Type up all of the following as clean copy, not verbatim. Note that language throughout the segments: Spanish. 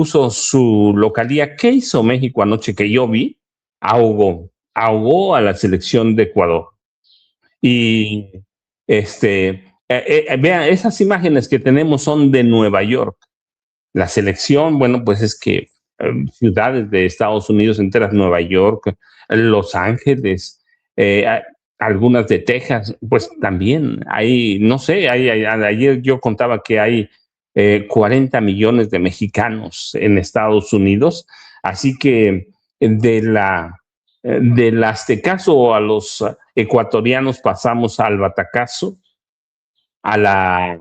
puso su localía. ¿Qué hizo México anoche que yo vi? Ahogó a la selección de Ecuador. Y vean, esas imágenes que tenemos son de Nueva York. La selección, bueno, pues es que ciudades de Estados Unidos enteras, Nueva York, Los Ángeles, algunas de Texas, pues también hay, no sé, ayer yo contaba que hay 40 millones de mexicanos en Estados Unidos, así que de del aztecaso a los ecuatorianos pasamos al batacazo, a la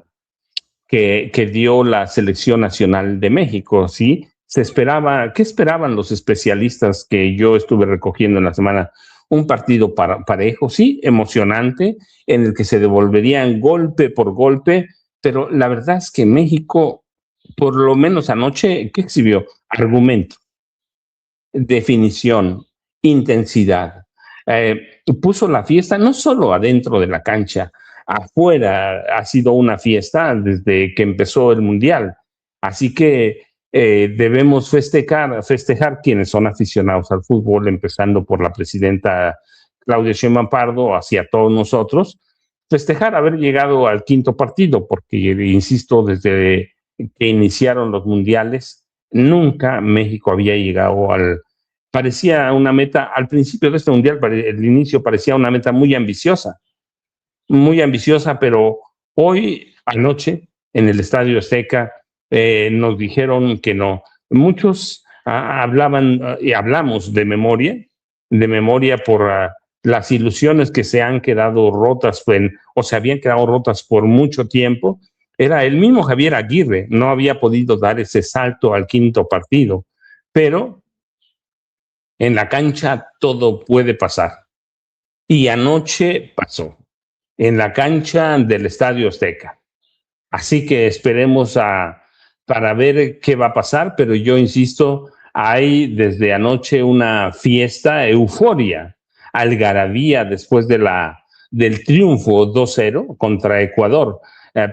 que dio la Selección Nacional de México, ¿sí? Se esperaba, ¿qué esperaban los especialistas que yo estuve recogiendo en la semana? Un partido parejo, sí, emocionante, en el que se devolverían golpe por golpe, pero la verdad es que México, por lo menos anoche, ¿qué exhibió? Argumento, definición, intensidad. Puso la fiesta no solo adentro de la cancha, afuera ha sido una fiesta desde que empezó el Mundial. Así que debemos festejar quienes son aficionados al fútbol, empezando por la presidenta Claudia Sheinbaum Pardo, hacia todos nosotros, festejar haber llegado al quinto partido, porque, insisto, desde que iniciaron los mundiales, nunca México había llegado parecía una meta, al principio de este mundial, el inicio parecía una meta muy ambiciosa, pero hoy, anoche, en el Estadio Azteca, nos dijeron que no. Muchos hablaban y hablamos de memoria por las ilusiones que se han quedado rotas o se habían quedado rotas por mucho tiempo. Era el mismo Javier Aguirre, no había podido dar ese salto al quinto partido, pero en la cancha todo puede pasar. Y anoche pasó, en la cancha del Estadio Azteca. Así que esperemos para ver qué va a pasar, pero yo insisto, hay desde anoche una fiesta, euforia, algarabía después del triunfo 2-0 contra Ecuador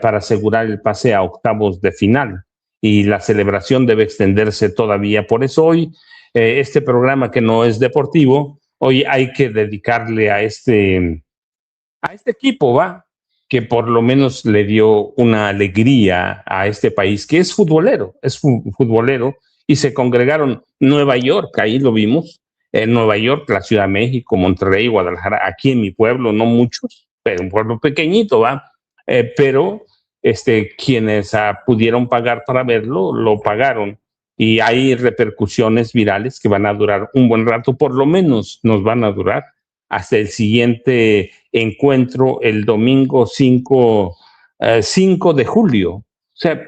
para asegurar el pase a octavos de final. Y la celebración debe extenderse todavía. Por eso hoy, este programa que no es deportivo, hoy hay que dedicarle a este equipo, ¿va? Que por lo menos le dio una alegría a este país, que es futbolero, y se congregaron Nueva York, ahí lo vimos, Nueva York, la Ciudad de México, Monterrey, Guadalajara, aquí en mi pueblo, no muchos, pero un pueblo pequeñito, ¿va? Pero quienes pudieron pagar para verlo, lo pagaron. Y hay repercusiones virales que van a durar un buen rato, por lo menos nos van a durar hasta el siguiente encuentro el domingo 5 de julio. O sea,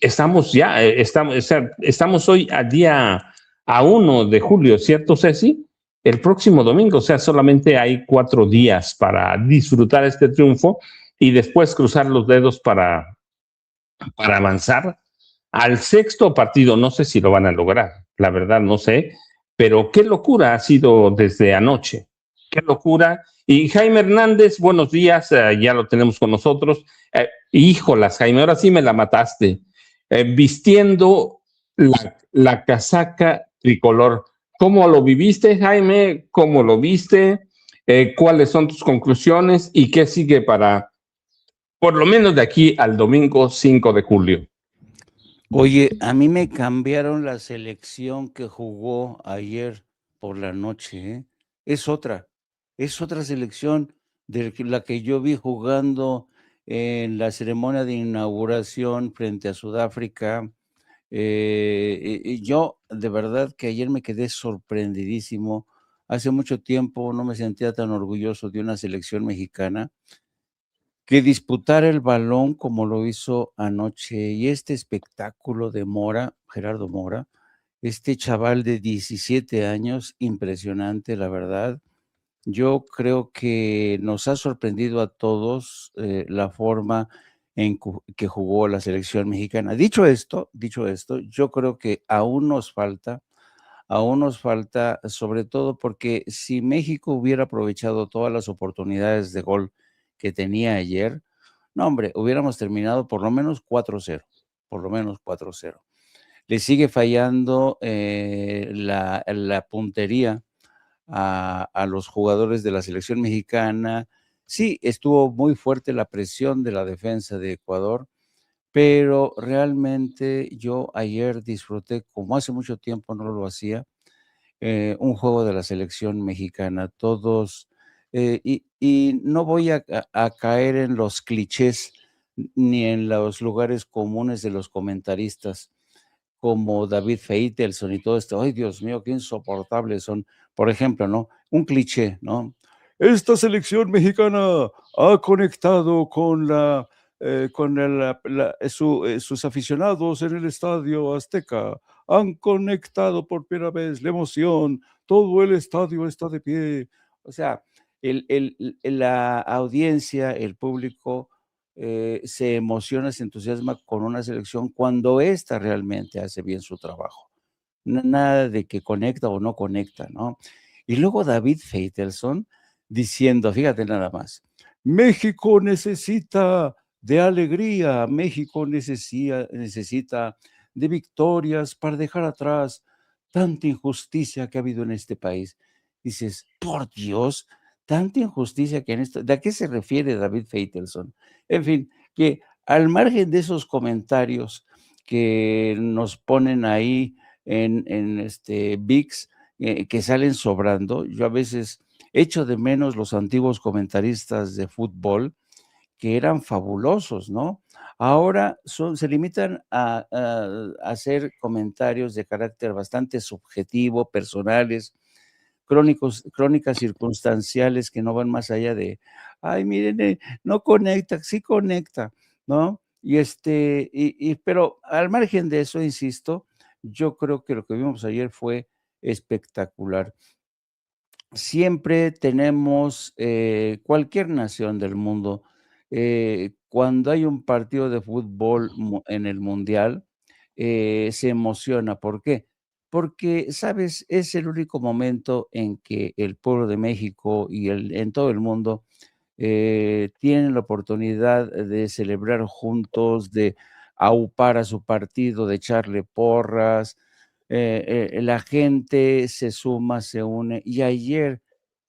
estamos hoy a 1 de julio, ¿cierto, Ceci? El próximo domingo, o sea, solamente hay 4 días para disfrutar este triunfo y después cruzar los dedos para avanzar al sexto partido. No sé si lo van a lograr, la verdad no sé, pero qué locura ha sido desde anoche, qué locura. Y Jaime Hernández, buenos días, ya lo tenemos con nosotros. Híjolas, Jaime, ahora sí me la mataste. Vistiendo la casaca tricolor. ¿Cómo lo viviste, Jaime? ¿Cómo lo viste? ¿Cuáles son tus conclusiones y qué sigue para, por lo menos de aquí al domingo 5 de julio? Oye, a mí me cambiaron la selección que jugó ayer por la noche, ¿eh? Es otra selección de la que yo vi jugando en la ceremonia de inauguración frente a Sudáfrica. Yo de verdad que ayer me quedé sorprendidísimo. Hace mucho tiempo no me sentía tan orgulloso de una selección mexicana que disputara el balón como lo hizo anoche. Y este espectáculo de Mora, Gerardo Mora, este chaval de 17 años, impresionante, la verdad. Yo creo que nos ha sorprendido a todos la forma en que jugó la selección mexicana. Dicho esto, yo creo que aún nos falta, sobre todo porque si México hubiera aprovechado todas las oportunidades de gol que tenía ayer, no, hombre, hubiéramos terminado por lo menos 4-0, por lo menos 4-0. le sigue fallando la puntería a los jugadores de la selección mexicana. Sí, estuvo muy fuerte la presión de la defensa de Ecuador, pero realmente yo ayer disfruté, como hace mucho tiempo no lo hacía, un juego de la selección mexicana. Todos, y no voy a caer en los clichés ni en los lugares comunes de los comentaristas como David Feitelson y todo esto. Ay, Dios mío, qué insoportables son. Por ejemplo, ¿no? Un cliché, ¿no? Esta selección mexicana ha conectado con sus aficionados en el Estadio Azteca. Han conectado por primera vez la emoción. Todo el estadio está de pie. O sea, la audiencia, el público se emociona, se entusiasma con una selección cuando ésta realmente hace bien su trabajo. Nada de que conecta o no conecta, ¿no? Y luego David Feitelson diciendo, fíjate nada más, México necesita de alegría, México necesita de victorias para dejar atrás tanta injusticia que ha habido en este país. Dices, por Dios, tanta injusticia que en esto, ¿de a qué se refiere David Feitelson? En fin, que al margen de esos comentarios que nos ponen ahí en VIX, que salen sobrando, yo a veces echo de menos los antiguos comentaristas de fútbol que eran fabulosos, ¿no? Ahora se limitan a hacer comentarios de carácter bastante subjetivo, personales, crónicas circunstanciales que no van más allá de, ay, miren, no conecta, sí conecta, ¿no? Pero al margen de eso, insisto, yo creo que lo que vimos ayer fue espectacular. Siempre tenemos, cualquier nación del mundo, cuando hay un partido de fútbol en el mundial, se emociona. ¿Por qué? Porque, ¿sabes? Es el único momento en que el pueblo de México y en todo el mundo tienen la oportunidad de celebrar juntos, de aupar a su partido, de echarle porras, la gente se suma, se une. Y ayer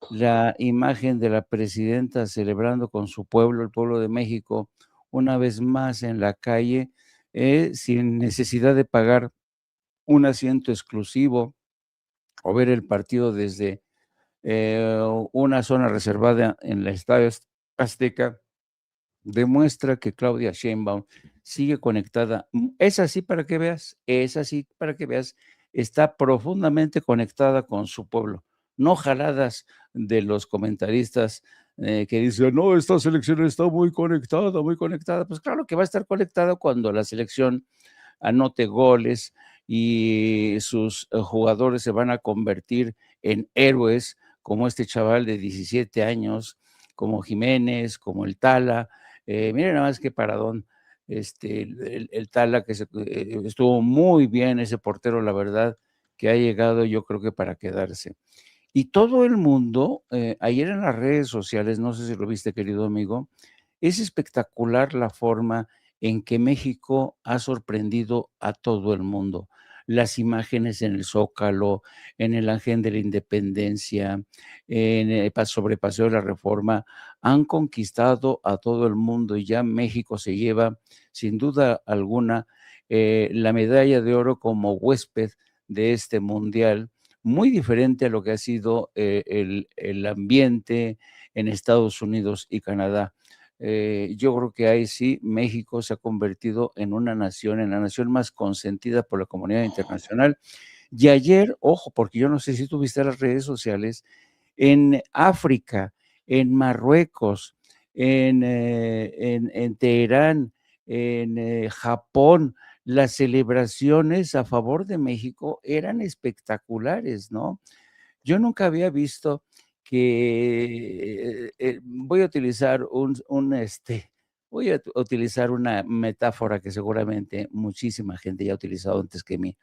la imagen de la presidenta celebrando con su pueblo, el pueblo de México, una vez más en la calle, sin necesidad de pagar un asiento exclusivo o ver el partido desde eh, una zona reservada en el Estadio Azteca, demuestra que Claudia Sheinbaum sigue conectada. Es así para que veas, es así para que veas, está profundamente conectada con su pueblo, no jaladas de los comentaristas que dicen, no, esta selección está muy conectada, muy conectada. Pues claro que va a estar conectada cuando la selección anote goles y sus jugadores se van a convertir en héroes, como este chaval de 17 años, como Jiménez, como el Tala. Miren nada más que paradón, el Tala, que estuvo muy bien ese portero, la verdad, que ha llegado yo creo que para quedarse. Y todo el mundo, ayer en las redes sociales, no sé si lo viste, querido amigo, es espectacular la forma en que México ha sorprendido a todo el mundo. Las imágenes en el Zócalo, en el Ángel de la Independencia, en el sobre Paseo de la Reforma, han conquistado a todo el mundo y ya México se lleva, sin duda alguna, la medalla de oro como huésped de este mundial, muy diferente a lo que ha sido el ambiente en Estados Unidos y Canadá. Yo creo que ahí sí México se ha convertido en una nación, en la nación más consentida por la comunidad internacional. Y ayer, ojo, porque yo no sé si tuviste las redes sociales, en África, en Marruecos, en Teherán, en Japón, las celebraciones a favor de México eran espectaculares, ¿no? Yo nunca había visto que, voy a utilizar voy a utilizar una metáfora que seguramente muchísima gente ya ha utilizado antes que mí.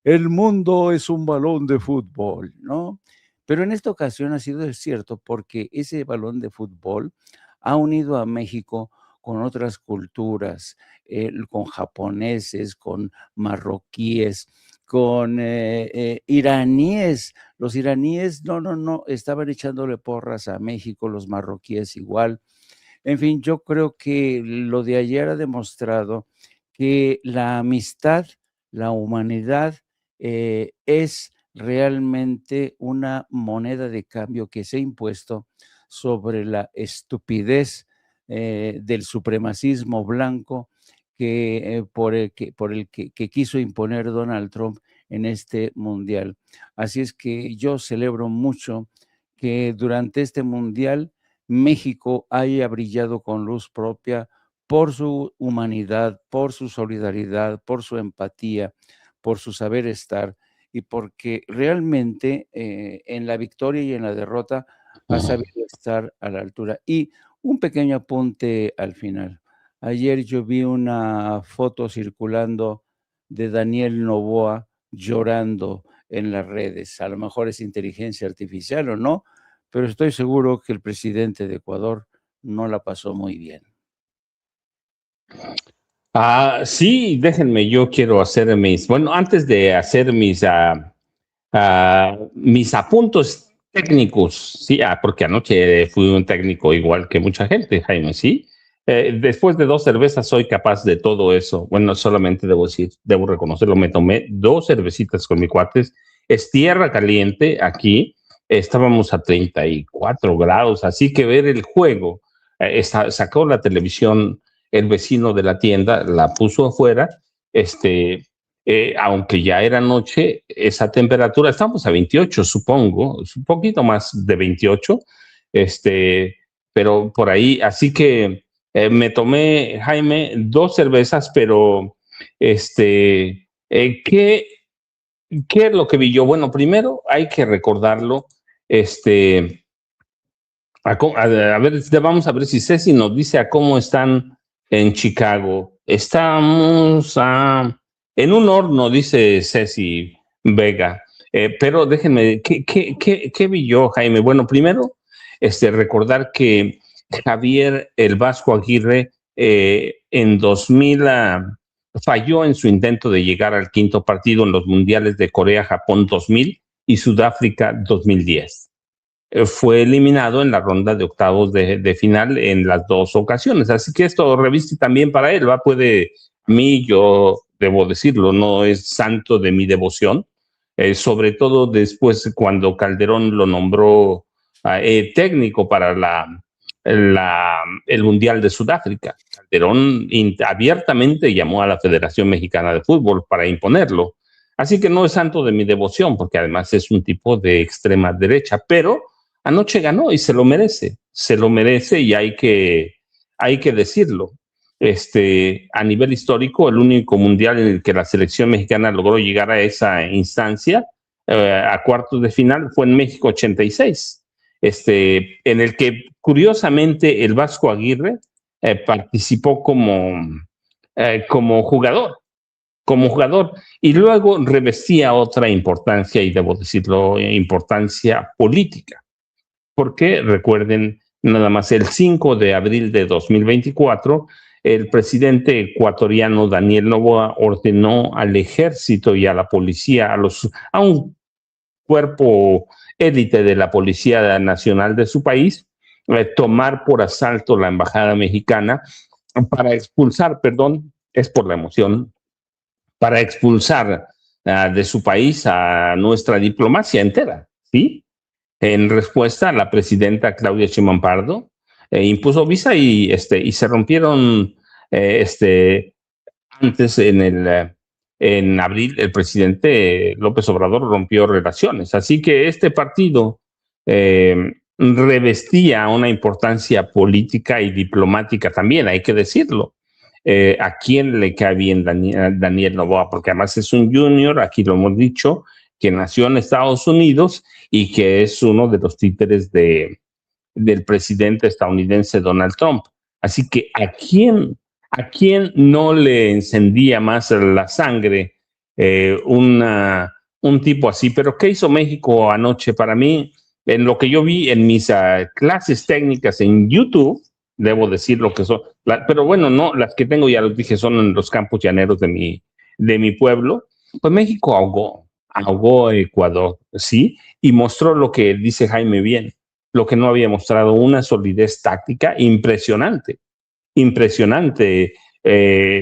El mundo es un balón de fútbol, ¿no? Pero en esta ocasión ha sido cierto porque ese balón de fútbol ha unido a México con otras culturas, con japoneses, con marroquíes, con iraníes. Los iraníes no, estaban echándole porras a México, los marroquíes igual. En fin, yo creo que lo de ayer ha demostrado que la amistad, la humanidad, es realmente una moneda de cambio que se ha impuesto sobre la estupidez del supremacismo blanco por el que quiso imponer Donald Trump en este mundial. Así es que yo celebro mucho que durante este mundial México haya brillado con luz propia por su humanidad, por su solidaridad, por su empatía, por su saber estar y porque realmente en la victoria y en la derrota ha sabido estar a la altura. Y un pequeño apunte al final. Ayer yo vi una foto circulando de Daniel Noboa llorando en las redes. A lo mejor es inteligencia artificial o no, pero estoy seguro que el presidente de Ecuador no la pasó muy bien. Sí, déjenme, yo quiero hacer bueno, antes de hacer mis apuntos técnicos, sí, porque anoche fui un técnico igual que mucha gente, Jaime, sí. Después de 2 cervezas soy capaz de todo eso. Bueno, solamente debo decir, debo reconocerlo, me tomé 2 cervecitas con mis cuates. Es tierra caliente aquí, estábamos a 34 grados, así que ver el juego, sacó la televisión el vecino de la tienda, la puso afuera, aunque ya era noche, esa temperatura, estamos a 28, supongo, un poquito más de 28, pero por ahí, así que me tomé, Jaime, 2 cervezas, pero ¿qué es lo que vi yo? Bueno, primero hay que recordarlo, a ver, vamos a ver si Ceci nos dice a cómo están en Chicago. Estamos en un horno, dice Ceci Vega. Pero déjenme, ¿qué vi yo, Jaime? Bueno, primero, recordar que Javier el Vasco Aguirre en 2000 falló en su intento de llegar al 5º partido en los mundiales de Corea-Japón 2000 y Sudáfrica 2010. Fue eliminado en la ronda de octavos de final en las 2 ocasiones. Así que esto reviste también para él, ¿va? Yo debo decirlo, no es santo de mi devoción, sobre todo después cuando Calderón lo nombró técnico para el Mundial de Sudáfrica. Calderón abiertamente llamó a la Federación Mexicana de Fútbol para imponerlo. Así que no es santo de mi devoción, porque además es un tipo de extrema derecha, pero anoche ganó y se lo merece y hay que decirlo. A nivel histórico, el único mundial en el que la selección mexicana logró llegar a esa instancia, a cuartos de final, fue en México 86, en el que curiosamente el Vasco Aguirre participó como jugador y luego revestía otra importancia, y debo decirlo, importancia política. Porque recuerden, nada más el 5 de abril de 2024, el presidente ecuatoriano Daniel Noboa ordenó al ejército y a la policía, a un cuerpo élite de la Policía Nacional de su país, tomar por asalto la embajada mexicana para expulsar, perdón, es por la emoción, para expulsar de su país a nuestra diplomacia entera, ¿sí? En respuesta, la presidenta Claudia Sheinbaum Pardo impuso visa y se rompieron antes en abril el presidente López Obrador rompió relaciones. Así que este partido revestía una importancia política y diplomática también, hay que decirlo. ¿A quién le cae bien Daniel Noboa? Porque además es un junior, aquí lo hemos dicho, que nació en Estados Unidos y que es uno de los títeres del presidente estadounidense Donald Trump. Así que ¿a quién no le encendía más la sangre un tipo así? Pero ¿qué hizo México anoche? Para mí, en lo que yo vi en mis clases técnicas en YouTube, debo decir lo que son. Pero bueno, no, las que tengo, ya los dije, son en los campos llaneros de mi pueblo. Pues México ahogó a Ecuador, ¿sí? Y mostró lo que dice Jaime bien, lo que no había mostrado, una solidez táctica impresionante, impresionante,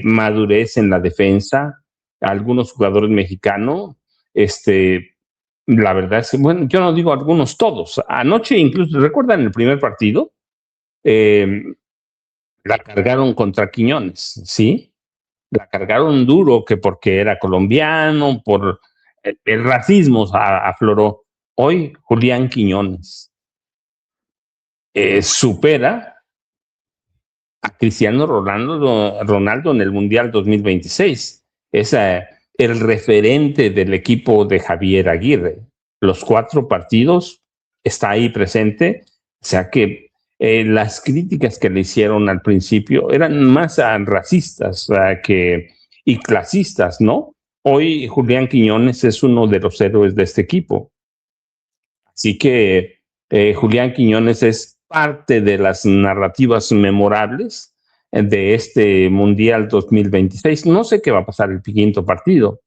madurez en la defensa, algunos jugadores mexicanos, la verdad es que, bueno, yo no digo algunos, todos. Anoche incluso, ¿recuerdan el primer partido? Eh, la cargaron contra Quiñones, ¿sí? La cargaron duro, que porque era colombiano, por el racismo afloró. Hoy Julián Quiñones supera a Cristiano Ronaldo en el Mundial 2026. Es el referente del equipo de Javier Aguirre. Los 4 partidos está ahí presente. O sea que las críticas que le hicieron al principio eran más racistas y clasistas, ¿no? Hoy Julián Quiñones es uno de los héroes de este equipo. Así que Julián Quiñones es parte de las narrativas memorables de este Mundial 2026. No sé qué va a pasar el quinto partido,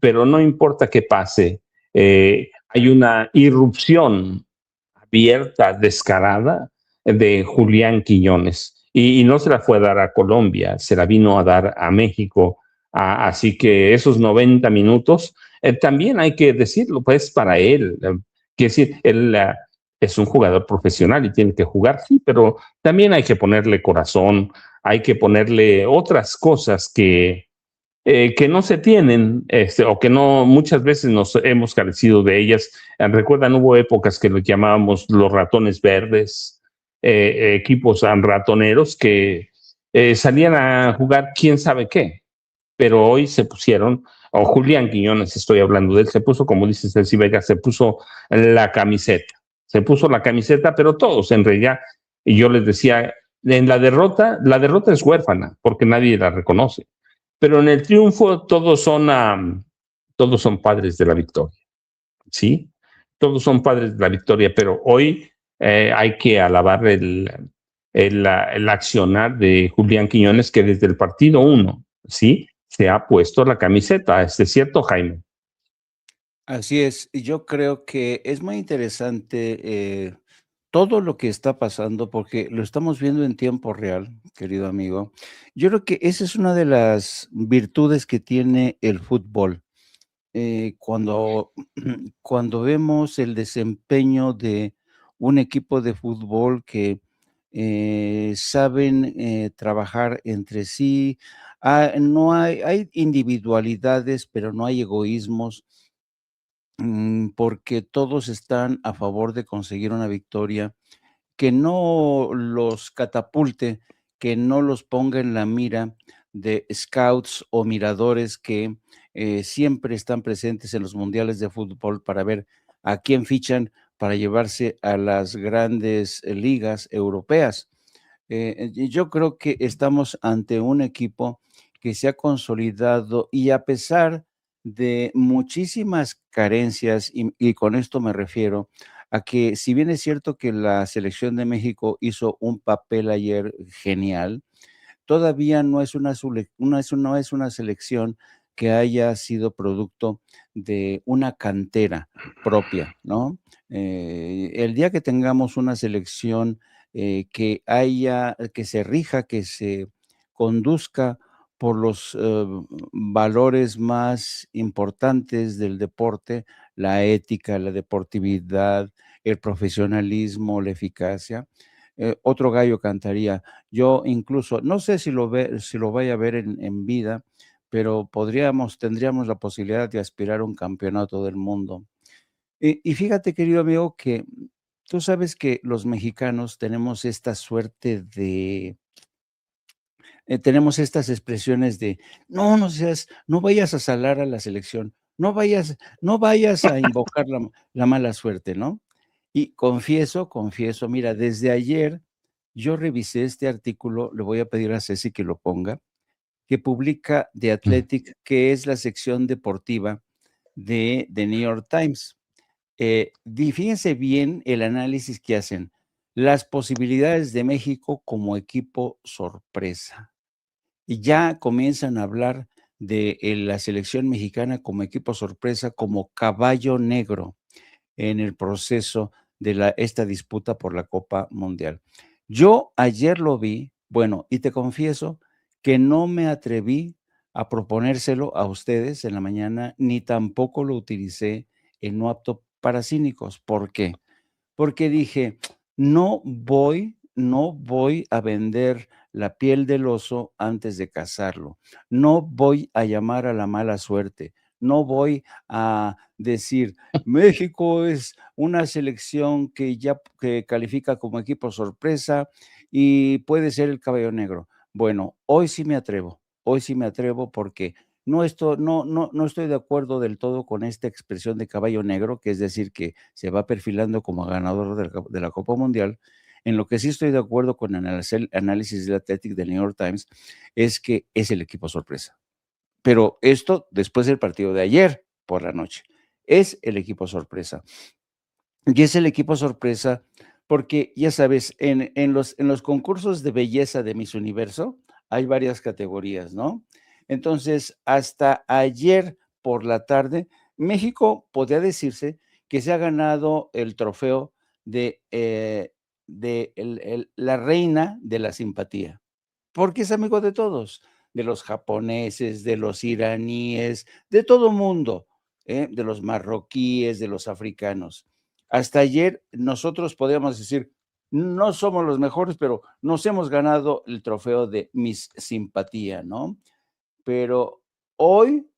pero no importa qué pase, hay una irrupción abierta, descarada de Julián Quiñones. Y no se la fue a dar a Colombia, se la vino a dar a México. Así que esos 90 minutos, también hay que decirlo, pues para él. Quiere decir, él es un jugador profesional y tiene que jugar, sí, pero también hay que ponerle corazón, hay que ponerle otras cosas que no se tienen, o que no muchas veces nos hemos carecido de ellas. Recuerdan, hubo épocas que los llamábamos los ratones verdes, equipos ratoneros que salían a jugar quién sabe qué, pero hoy se pusieron, o Julián Quiñones, estoy hablando de él, se puso, como dice Ceci Vega, se puso la camiseta, pero todos en realidad, y yo les decía, en la derrota es huérfana, porque nadie la reconoce, pero en el triunfo todos son padres de la victoria, ¿sí? Todos son padres de la victoria, pero hoy hay que alabar el accionar de Julián Quiñones, que desde el partido 1, ¿sí? Se ha puesto la camiseta. ¿Es cierto, Jaime? Así es, y yo creo que es muy interesante todo lo que está pasando, porque lo estamos viendo en tiempo real, querido amigo. Yo creo que esa es una de las virtudes que tiene el fútbol. Cuando, cuando vemos el desempeño de un equipo de fútbol que saben trabajar entre sí, no hay individualidades, pero no hay egoísmos, porque todos están a favor de conseguir una victoria que no los catapulte, que no los ponga en la mira de scouts o miradores que siempre están presentes en los mundiales de fútbol para ver a quién fichan para llevarse a las grandes ligas europeas. Y yo creo que estamos ante un equipo que se ha consolidado y a pesar de muchísimas carencias, y con esto me refiero a que si bien es cierto que la selección de México hizo un papel ayer genial, todavía no es no es una selección que haya sido producto de una cantera propia, ¿no? El día que tengamos una selección que se rija, que se conduzca por los valores más importantes del deporte, la ética, la deportividad, el profesionalismo, la eficacia, otro gallo cantaría. Yo incluso, no sé si lo vaya a ver en vida, pero tendríamos la posibilidad de aspirar a un campeonato del mundo. Y fíjate, querido amigo, que tú sabes que los mexicanos tenemos esta suerte de, tenemos estas expresiones de, no vayas a salar a la selección, no vayas a invocar la mala suerte, ¿no? Y confieso, mira, desde ayer yo revisé este artículo, le voy a pedir a Ceci que lo ponga, que publica The Athletic, que es la sección deportiva de The New York Times. Fíjense bien el análisis que hacen. las posibilidades de México como equipo sorpresa. Y ya comienzan a hablar de la selección mexicana como equipo sorpresa, como caballo negro en el proceso de esta disputa por la Copa Mundial. Yo ayer lo vi, bueno, y te confieso que no me atreví a proponérselo a ustedes en la mañana, ni tampoco lo utilicé en No Apto para Cínicos. ¿Por qué? Porque dije, no voy a vender la piel del oso antes de cazarlo. No voy a llamar a la mala suerte. No voy a decir, México es una selección que califica como equipo sorpresa y puede ser el caballo negro. Bueno, hoy sí me atrevo porque no estoy de acuerdo del todo con esta expresión de caballo negro, que es decir, que se va perfilando como ganador de la Copa Mundial. En lo que sí estoy de acuerdo con el análisis del Athletic del New York Times es que es el equipo sorpresa. Pero esto después del partido de ayer por la noche. Es el equipo sorpresa. Y es el equipo sorpresa porque, ya sabes, en los concursos de belleza de Miss Universo hay varias categorías, ¿no? Entonces, hasta ayer por la tarde, México podría decirse que se ha ganado el trofeo de la reina de la simpatía, porque es amigo de todos, de los japoneses, de los iraníes, de todo mundo, de los marroquíes, de los africanos. Hasta ayer nosotros podíamos decir, no somos los mejores, pero nos hemos ganado el trofeo de Miss Simpatía, ¿no? Pero hoy,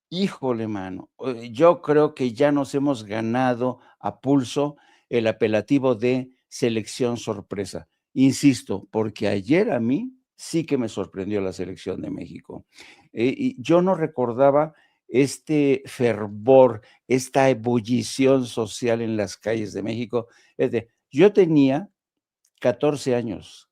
híjole, mano, yo creo que ya nos hemos ganado a pulso el apelativo de selección sorpresa. Insisto, porque ayer a mí sí que me sorprendió la selección de México. Y yo no recordaba este fervor, esta ebullición social en las calles de México. Yo tenía 14 años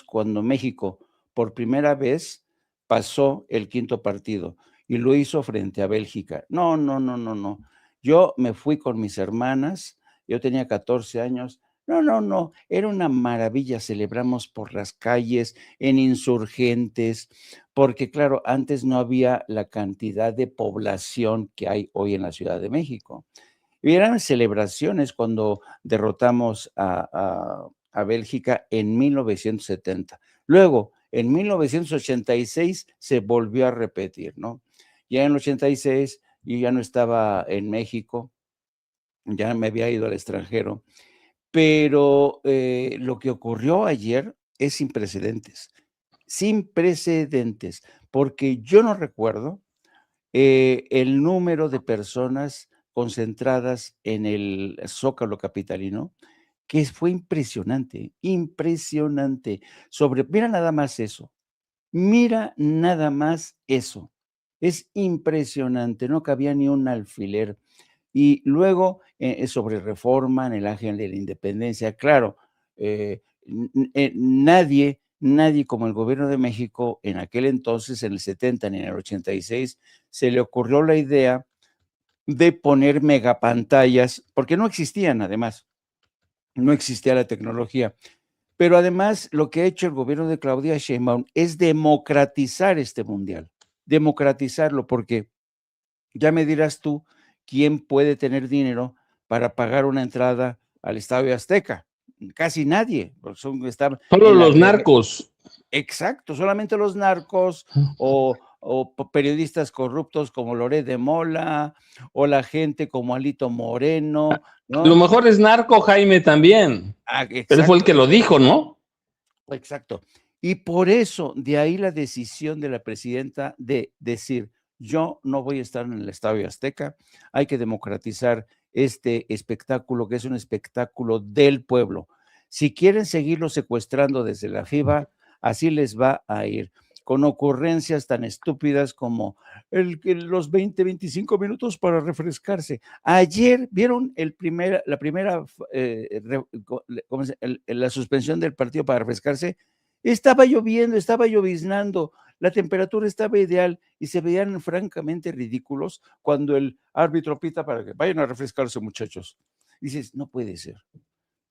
cuando México por primera vez pasó el quinto partido y lo hizo frente a Bélgica. No, no, no, no, no. Yo me fui con mis hermanas, yo tenía 14 años. No, no, no, era una maravilla. Celebramos por las calles, en Insurgentes, porque claro, antes no había la cantidad de población que hay hoy en la Ciudad de México. Y eran celebraciones cuando derrotamos a Bélgica en 1970. Luego, en 1986 se volvió a repetir, ¿no? Ya en el 86 yo ya no estaba en México, ya me había ido al extranjero, pero lo que ocurrió ayer es sin precedentes, porque yo no recuerdo el número de personas concentradas en el Zócalo capitalino, que fue impresionante, impresionante. Mira nada más eso, mira nada más eso. Es impresionante, no cabía ni un alfiler. Y luego, sobre Reforma, en el Ángel de la Independencia, claro, nadie como el gobierno de México en aquel entonces, en el 70 ni en el 86, se le ocurrió la idea de poner megapantallas, porque no existían además, no existía la tecnología. Pero además, lo que ha hecho el gobierno de Claudia Sheinbaum es democratizar este mundial, democratizarlo, porque ya me dirás tú, ¿quién puede tener dinero para pagar una entrada al Estadio Azteca? Casi nadie, porque están Solo en la los narcos. exacto, solamente los narcos o periodistas corruptos como Loret de Mola o la gente como Alito Moreno, A lo ¿no? mejor es narco, Jaime, también. Él fue el Exacto, que lo dijo, ¿no? exacto. Y por eso, de ahí la decisión de la presidenta de decir, yo no voy a estar en el Estadio Azteca, hay que democratizar este espectáculo, que es un espectáculo del pueblo. Si quieren seguirlo secuestrando desde la FIBA, así les va a ir, con ocurrencias tan estúpidas como los 20, 25 minutos para refrescarse. Ayer vieron la primera, la suspensión del partido para refrescarse. Estaba lloviendo, estaba lloviznando, la temperatura estaba ideal y se veían francamente ridículos cuando el árbitro pita para que vayan a refrescarse, muchachos. Dices, no puede ser.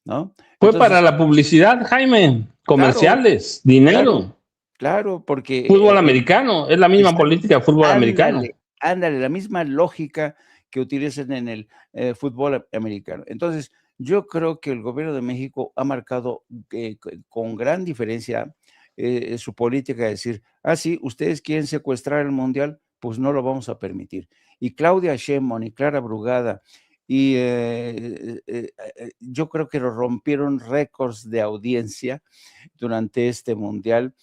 ¿no? Fue para Entonces, la publicidad, Jaime, claro, comerciales, dinero. claro, claro, Fútbol porque americano, es la misma exacto, política de fútbol americano. ándale, ándale, la misma lógica que utilizan en el, fútbol americano. Entonces, yo creo que el gobierno de México ha marcado, con gran diferencia, su política de decir: "Ah, sí, ustedes quieren secuestrar el mundial, pues no lo vamos a permitir". Y Claudia Sheinbaum y Clara Brugada y, yo creo que rompieron récords de audiencia durante este mundial.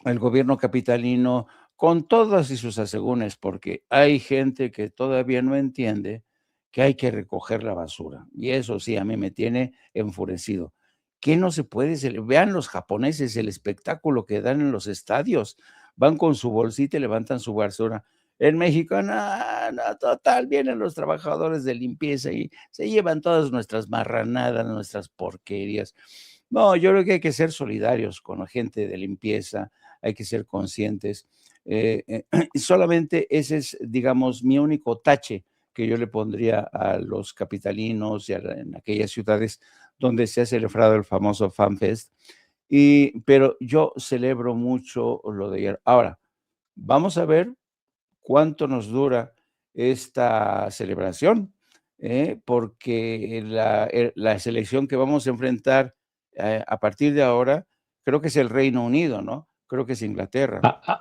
El gobierno capitalino, con todas y sus asegúnes, porque hay gente que todavía no entiende que hay que recoger la basura. Y eso sí, a mí me tiene enfurecido. ¿Qué no se puede? Vean los japoneses el espectáculo que dan en los estadios. Van con su bolsita y levantan su basura. En México, no, no, total, vienen los trabajadores de limpieza y se llevan todas nuestras marranadas, nuestras porquerías. No, yo creo que hay que ser solidarios con la gente de limpieza, hay que ser conscientes. Y solamente ese es, digamos, mi único tache que yo le pondría a los capitalinos y en aquellas ciudades donde se ha celebrado el famoso FanFest. Pero yo celebro mucho lo de ayer. Ahora, vamos a ver cuánto nos dura esta celebración, porque la selección que vamos a enfrentar, a partir de ahora, creo que es el Reino Unido, ¿no? Creo que es Inglaterra. Ah, ah,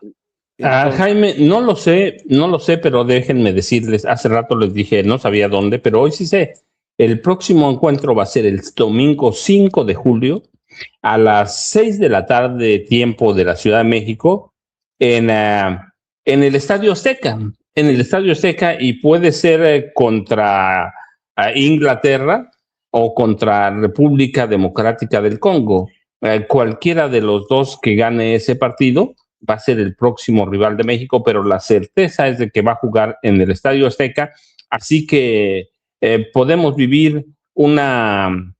Entonces, Jaime, no lo sé, pero déjenme decirles, hace rato les dije, no sabía dónde, pero hoy sí sé. El próximo encuentro va a ser el domingo 5 de julio a las 6 de la tarde, tiempo de la Ciudad de México, en, en el Estadio Azteca, en el sí, Estadio Azteca, y puede ser contra Inglaterra o contra República Democrática del Congo. Cualquiera de los dos que gane ese partido va a ser el próximo rival de México, pero la certeza es de que va a jugar en el Estadio Azteca, así que podemos vivir una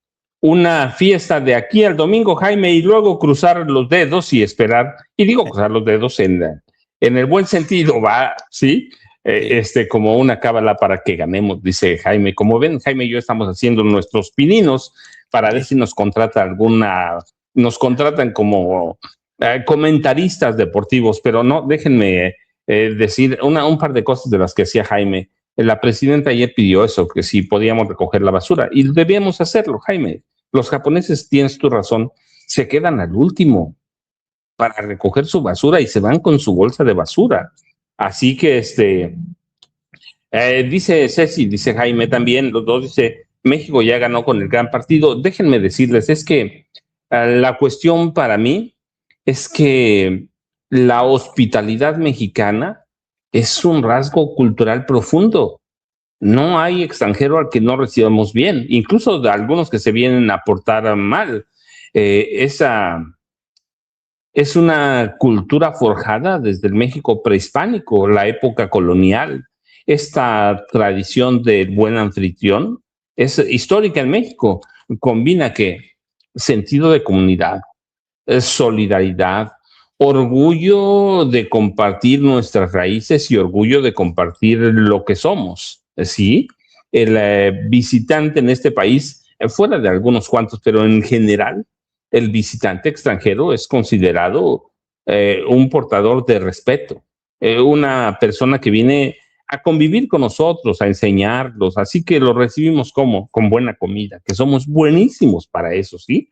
fiesta de aquí al domingo, Jaime, y luego cruzar los dedos y esperar, y digo cruzar los dedos en el buen sentido, va, ¿sí? sí. Como una cábala para que ganemos, dice Jaime. Como ven, Jaime y yo estamos haciendo nuestros pininos para ver Sí. si nos contrata nos contratan como comentaristas deportivos, pero no, déjenme decir un par de cosas de las que hacía Jaime. La presidenta ayer pidió eso, que si podíamos recoger la basura, y debíamos hacerlo, Jaime. Los japoneses, tienes tu razón, se quedan al último para recoger su basura y se van con su bolsa de basura. Así que dice Ceci, dice Jaime también, los dos dice, México ya ganó con el gran partido. Déjenme decirles, es que la cuestión para mí es que la hospitalidad mexicana es un rasgo cultural profundo. No hay extranjero al que no recibamos bien, incluso de algunos que se vienen a portar mal. Esa es una cultura forjada desde el México prehispánico, la época colonial. Esta tradición del buen anfitrión es histórica en México. Combina que sentido de comunidad, solidaridad, orgullo de compartir nuestras raíces y orgullo de compartir lo que somos. ¿Sí? El visitante en este país, fuera de algunos cuantos, pero en general, el visitante extranjero es considerado un portador de respeto, una persona que viene a convivir con nosotros, a enseñarlos, así que lo recibimos como con buena comida, que somos buenísimos para eso, ¿sí?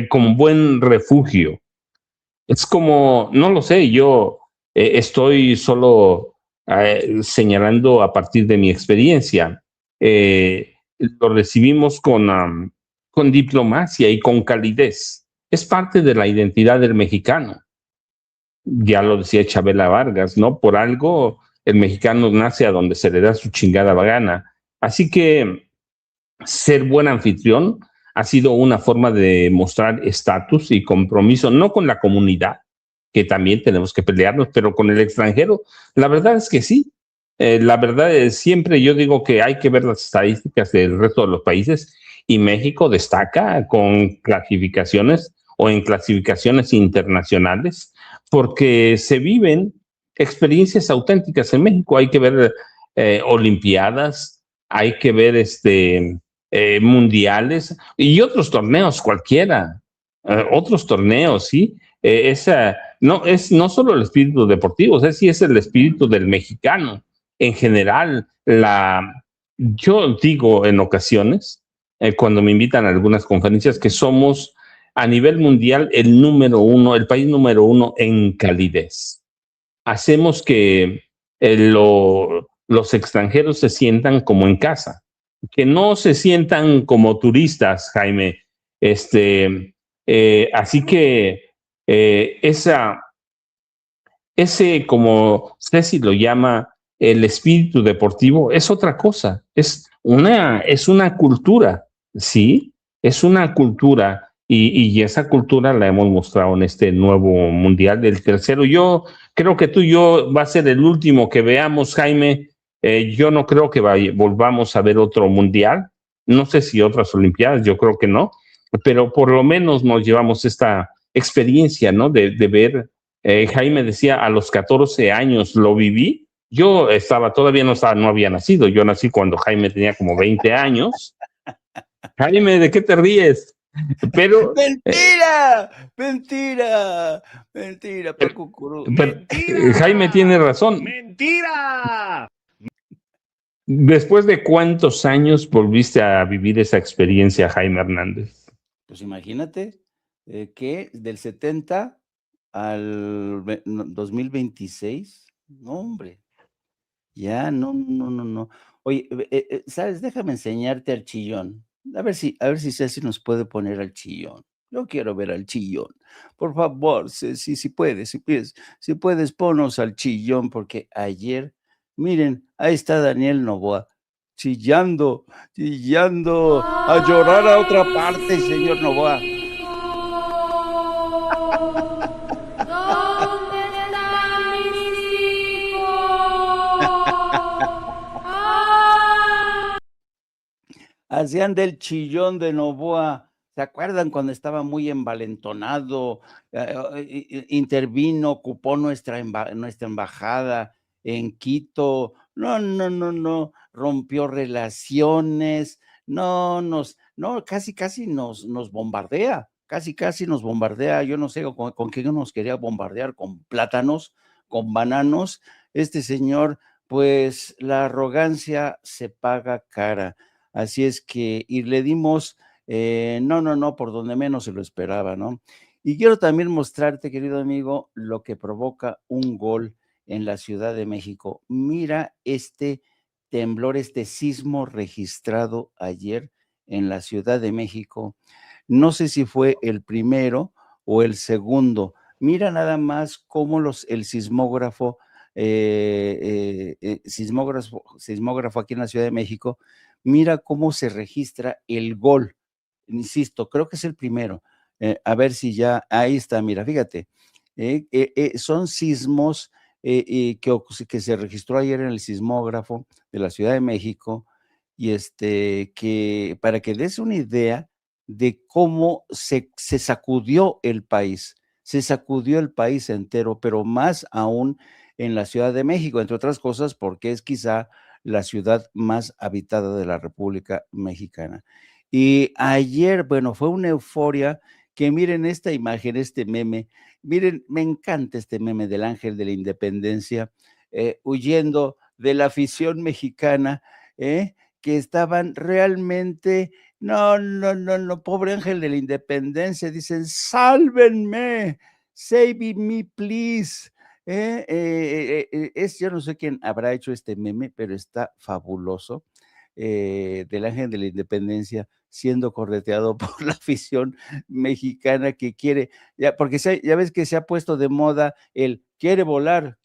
Con buen refugio. Es como, no lo sé, yo estoy solo señalando a partir de mi experiencia. Lo recibimos con diplomacia y con calidez. Es parte de la identidad del mexicano. Ya lo decía Chabela Vargas, ¿no? Por algo el mexicano nace a donde se le da su chingada gana. Así que ser buen anfitrión ha sido una forma de mostrar estatus y compromiso, no con la comunidad, que también tenemos que pelearnos, pero con el extranjero. La verdad es que sí. La verdad es siempre yo digo que hay que ver las estadísticas del resto de los países y México destaca con clasificaciones o en clasificaciones internacionales porque se viven experiencias auténticas en México. Hay que ver Olimpiadas, hay que ver mundiales y otros torneos cualquiera, otros torneos, ¿sí? No es no solo el espíritu deportivo, sí es el espíritu del mexicano en general. Yo digo en ocasiones, cuando me invitan a algunas conferencias, que somos a nivel mundial el número uno, el país número uno en calidez. Hacemos que los extranjeros se sientan como en casa, que no se sientan como turistas, Jaime. Así que esa ese, como Ceci lo llama, el espíritu deportivo, es otra cosa, es una cultura, ¿sí? Es una cultura y esa cultura la hemos mostrado en este nuevo mundial del tercero. Yo creo que tú y yo va a ser el último que veamos, Jaime. Yo no creo que volvamos a ver otro mundial. No sé si otras Olimpiadas, yo creo que no, pero por lo menos nos llevamos esta experiencia, ¿no? De ver Jaime decía, a los 14 años lo viví. Yo todavía no había nacido. Yo nací cuando Jaime tenía como 20 años. Jaime, ¿de qué te ríes? Pero. ¡Mentira! ¡Mentira! ¡Mentira, Paco Curú! ¡Mentira! Jaime tiene razón. ¡Mentira! ¿Después de cuántos años volviste a vivir esa experiencia, Jaime Hernández? Pues imagínate que del 70 al 2026, no, hombre, ya no. Oye, ¿sabes? Déjame enseñarte al chillón. A ver si Ceci nos puede poner al chillón. Yo quiero ver al chillón. Por favor, Ceci, si puedes, si puedes, ponos al chillón, porque ayer, miren, ahí está Daniel Novoa, chillando, a llorar a otra parte, señor Novoa. Hacían del chillón de Novoa. ¿Se acuerdan cuando estaba muy envalentonado? Intervino, ocupó nuestra embajada en Quito. No. Rompió relaciones. Casi nos bombardea. Casi nos bombardea. Yo no sé con qué nos quería bombardear, con plátanos, con bananos. Este señor, pues la arrogancia se paga cara. Así es que, y le dimos, no, por donde menos se lo esperaba, ¿no? Y quiero también mostrarte, querido amigo, lo que provoca un gol en la Ciudad de México. Mira este temblor, este sismo registrado ayer en la Ciudad de México. No sé si fue el primero o el segundo. Mira nada más cómo el sismógrafo aquí en la Ciudad de México, mira cómo se registra el gol. Insisto, creo que es el primero. A ver si ya, ahí está, mira, fíjate. Son sismos que se registró ayer en el sismógrafo de la Ciudad de México y que para que des una idea de cómo se sacudió el país. Se sacudió el país entero, pero más aún en la Ciudad de México, entre otras cosas, porque es quizá la ciudad más habitada de la República Mexicana. Y ayer, bueno, fue una euforia que miren esta imagen, este meme, miren, me encanta este meme del Ángel de la Independencia, huyendo de la afición mexicana, que estaban realmente, no, pobre Ángel de la Independencia, dicen, sálvenme, save me, please. Yo no sé quién habrá hecho este meme, pero está fabuloso. Del Ángel de la Independencia siendo correteado por la afición mexicana que quiere, porque ya ves que se ha puesto de moda el quiere volar,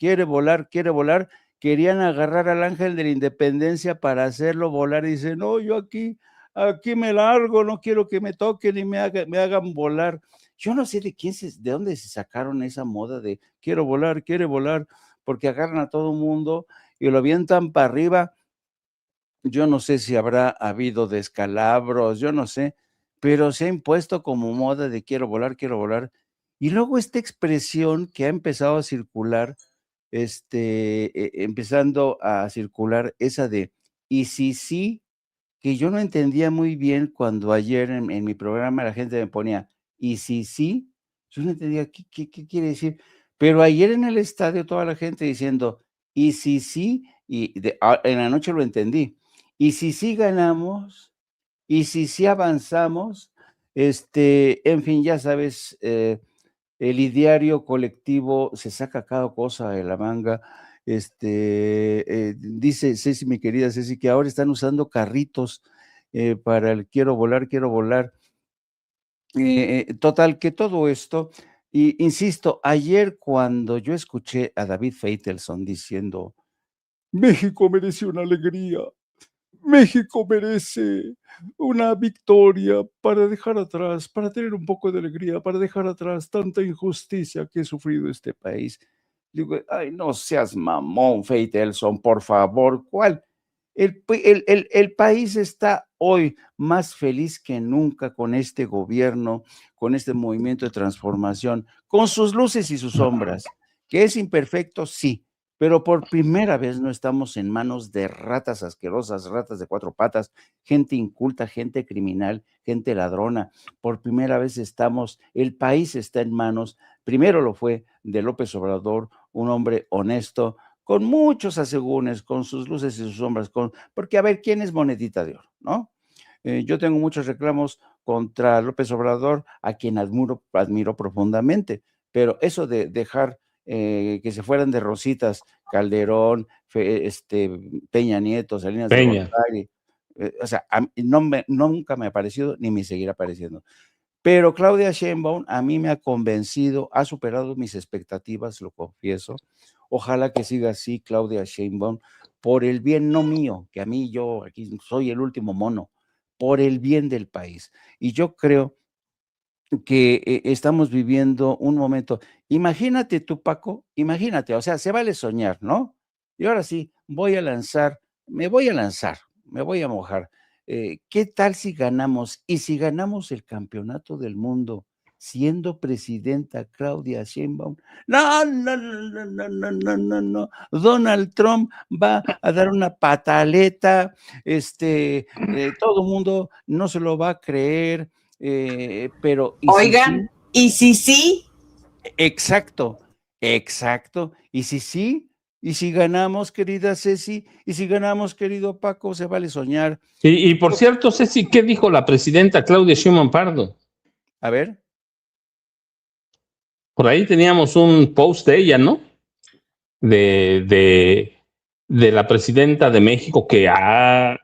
querían agarrar al Ángel de la Independencia para hacerlo volar y dicen, no, yo aquí me largo, no quiero que me toquen y me hagan volar. Yo no sé de dónde se sacaron esa moda de quiere volar, porque agarran a todo mundo y lo avientan para arriba. Yo no sé si habrá habido descalabros, yo no sé, pero se ha impuesto como moda de quiero volar. Y luego esta expresión que ha empezado a circular, empezando a circular esa de, y si sí, que yo no entendía muy bien cuando ayer en mi programa la gente me ponía, ¿y si sí? Yo no entendía qué quiere decir. Pero ayer en el estadio toda la gente diciendo, ¿y si sí? En la noche lo entendí. ¿Y si sí ganamos? ¿Y si sí avanzamos? En fin, ya sabes, el ideario colectivo se saca cada cosa de la manga. Dice Ceci, mi querida Ceci, que ahora están usando carritos para el quiero volar, quiero volar. Total, que todo esto, y insisto, ayer cuando yo escuché a David Feitelson diciendo, México merece una alegría, México merece una victoria para dejar atrás, para tener un poco de alegría, para dejar atrás tanta injusticia que ha sufrido este país. Digo, ay, no seas mamón, Feitelson, por favor, ¿cuál? El país está hoy más feliz que nunca con este gobierno, con este movimiento de transformación, con sus luces y sus sombras, que es imperfecto, sí, pero por primera vez no estamos en manos de ratas asquerosas, ratas de cuatro patas, gente inculta, gente criminal, gente ladrona. Por primera vez el país está en manos, primero lo fue de López Obrador, un hombre honesto, con muchos asegúnes, con sus luces y sus sombras, porque a ver, ¿quién es monedita de oro? ¿No? Yo tengo muchos reclamos contra López Obrador, a quien admiro profundamente, pero eso de dejar que se fueran de rositas Calderón, Peña Nieto, Salinas de Peña. Gortari, o sea, nunca me ha parecido ni me seguirá pareciendo. Pero Claudia Sheinbaum a mí me ha convencido, ha superado mis expectativas, lo confieso. Ojalá que siga así Claudia Sheinbaum, por el bien no mío, que a mí yo aquí soy el último mono, por el bien del país. Y yo creo que estamos viviendo un momento. Imagínate tú, Paco, imagínate, o sea, se vale soñar, ¿no? Y ahora sí, me voy a lanzar, me voy a mojar. ¿Qué tal si ganamos? Y si ganamos el campeonato del mundo siendo presidenta Claudia Sheinbaum, no, no, no, no, no, no, no, no. Donald Trump va a dar una pataleta, todo el mundo no se lo va a creer, pero ¿y Oigan, si sí? ¿y si sí? Exacto, exacto. ¿Y si sí? ¿Y si ganamos, querida Ceci? ¿Y si ganamos, querido Paco? Se vale soñar. Y por cierto, Ceci, ¿qué dijo la presidenta Claudia Sheinbaum Pardo? A ver. Por ahí teníamos un post de ella, ¿no? De la presidenta de México que ha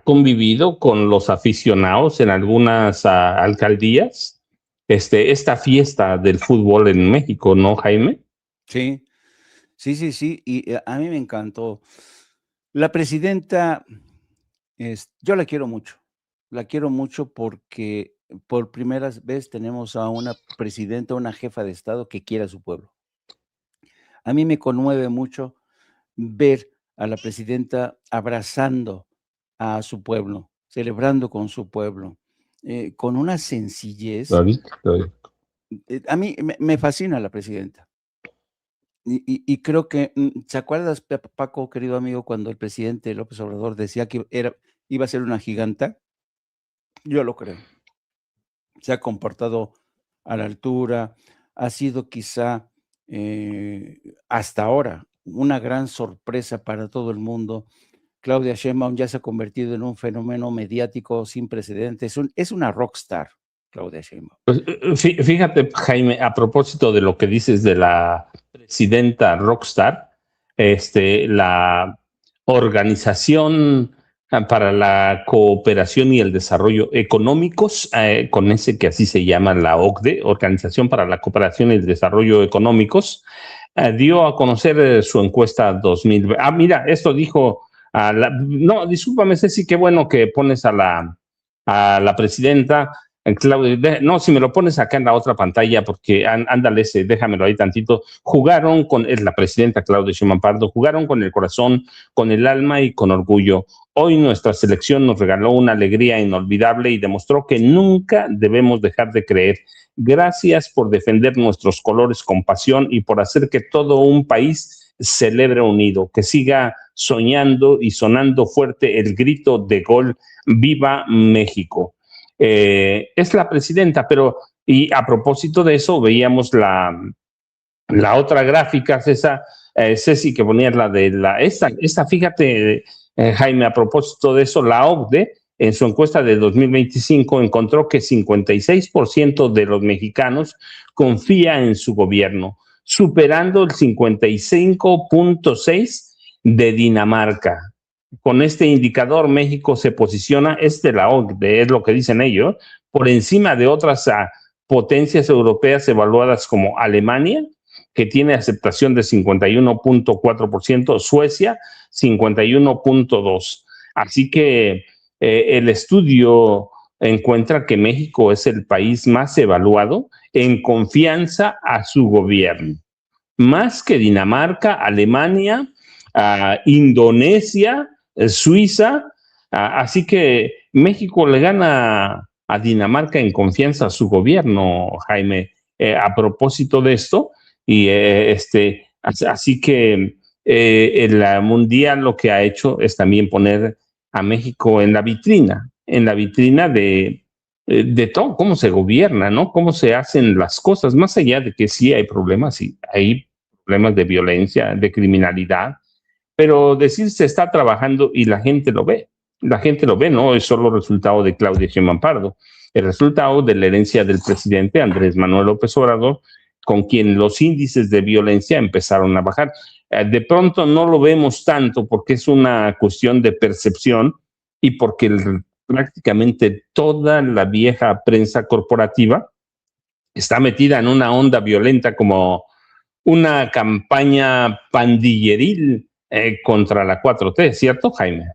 convivido con los aficionados en algunas alcaldías. Esta fiesta del fútbol en México, ¿no, Jaime? Sí, sí, sí, sí. Y a mí me encantó. La presidenta, yo la quiero mucho. La quiero mucho porque por primera vez tenemos a una presidenta, una jefa de Estado que quiere a su pueblo. A mí me conmueve mucho ver a la presidenta abrazando a su pueblo, celebrando con su pueblo, con una sencillez. A mí me fascina la presidenta. Y creo que, ¿se acuerdas, Paco, querido amigo, cuando el presidente López Obrador decía que iba a ser una giganta? Yo lo creo. Se ha comportado a la altura, ha sido quizá hasta ahora una gran sorpresa para todo el mundo. Claudia Sheinbaum ya se ha convertido en un fenómeno mediático sin precedentes. Es una rockstar, Claudia Sheinbaum. Pues, fíjate, Jaime, a propósito de lo que dices de la presidenta Rockstar, la Organización para la Cooperación y el Desarrollo Económicos, con ese que así se llama la OCDE, Organización para la Cooperación y el Desarrollo Económicos, dio a conocer su encuesta 2020. Mira, esto dijo, no, discúlpame, Ceci, qué bueno que pones a la presidenta. Claudia, no, si me lo pones acá en la otra pantalla, porque ándale, déjamelo ahí tantito. Es la presidenta Claudia Sheinbaum Pardo, jugaron con el corazón, con el alma y con orgullo. Hoy nuestra selección nos regaló una alegría inolvidable y demostró que nunca debemos dejar de creer. Gracias por defender nuestros colores con pasión y por hacer que todo un país celebre unido, que siga soñando y sonando fuerte el grito de gol, ¡Viva México! Es la presidenta, pero y a propósito de eso veíamos la otra gráfica, Ceci, que ponía esta, fíjate, Jaime, a propósito de eso, la OCDE en su encuesta de 2025 encontró que 56% de los mexicanos confía en su gobierno, superando el 55.6% de Dinamarca. Con este indicador, México se posiciona, es de la OCDE, es lo que dicen ellos, por encima de otras potencias europeas evaluadas como Alemania, que tiene aceptación de 51.4%, Suecia 51.2%. Así que el estudio encuentra que México es el país más evaluado en confianza a su gobierno, más que Dinamarca, Alemania, Indonesia, Suiza. Así que México le gana a Dinamarca en confianza a su gobierno, Jaime. A propósito de esto, y así que el Mundial lo que ha hecho es también poner a México en la vitrina de todo, cómo se gobierna, ¿no? Cómo se hacen las cosas, más allá de que sí hay problemas de violencia, de criminalidad, pero decir se está trabajando y la gente lo ve, no es solo resultado de Claudia Sheinbaum Pardo, el resultado de la herencia del presidente Andrés Manuel López Obrador, con quien los índices de violencia empezaron a bajar. De pronto no lo vemos tanto porque es una cuestión de percepción y porque prácticamente toda la vieja prensa corporativa está metida en una onda violenta como una campaña pandilleril contra la 4T, ¿cierto, Jaime?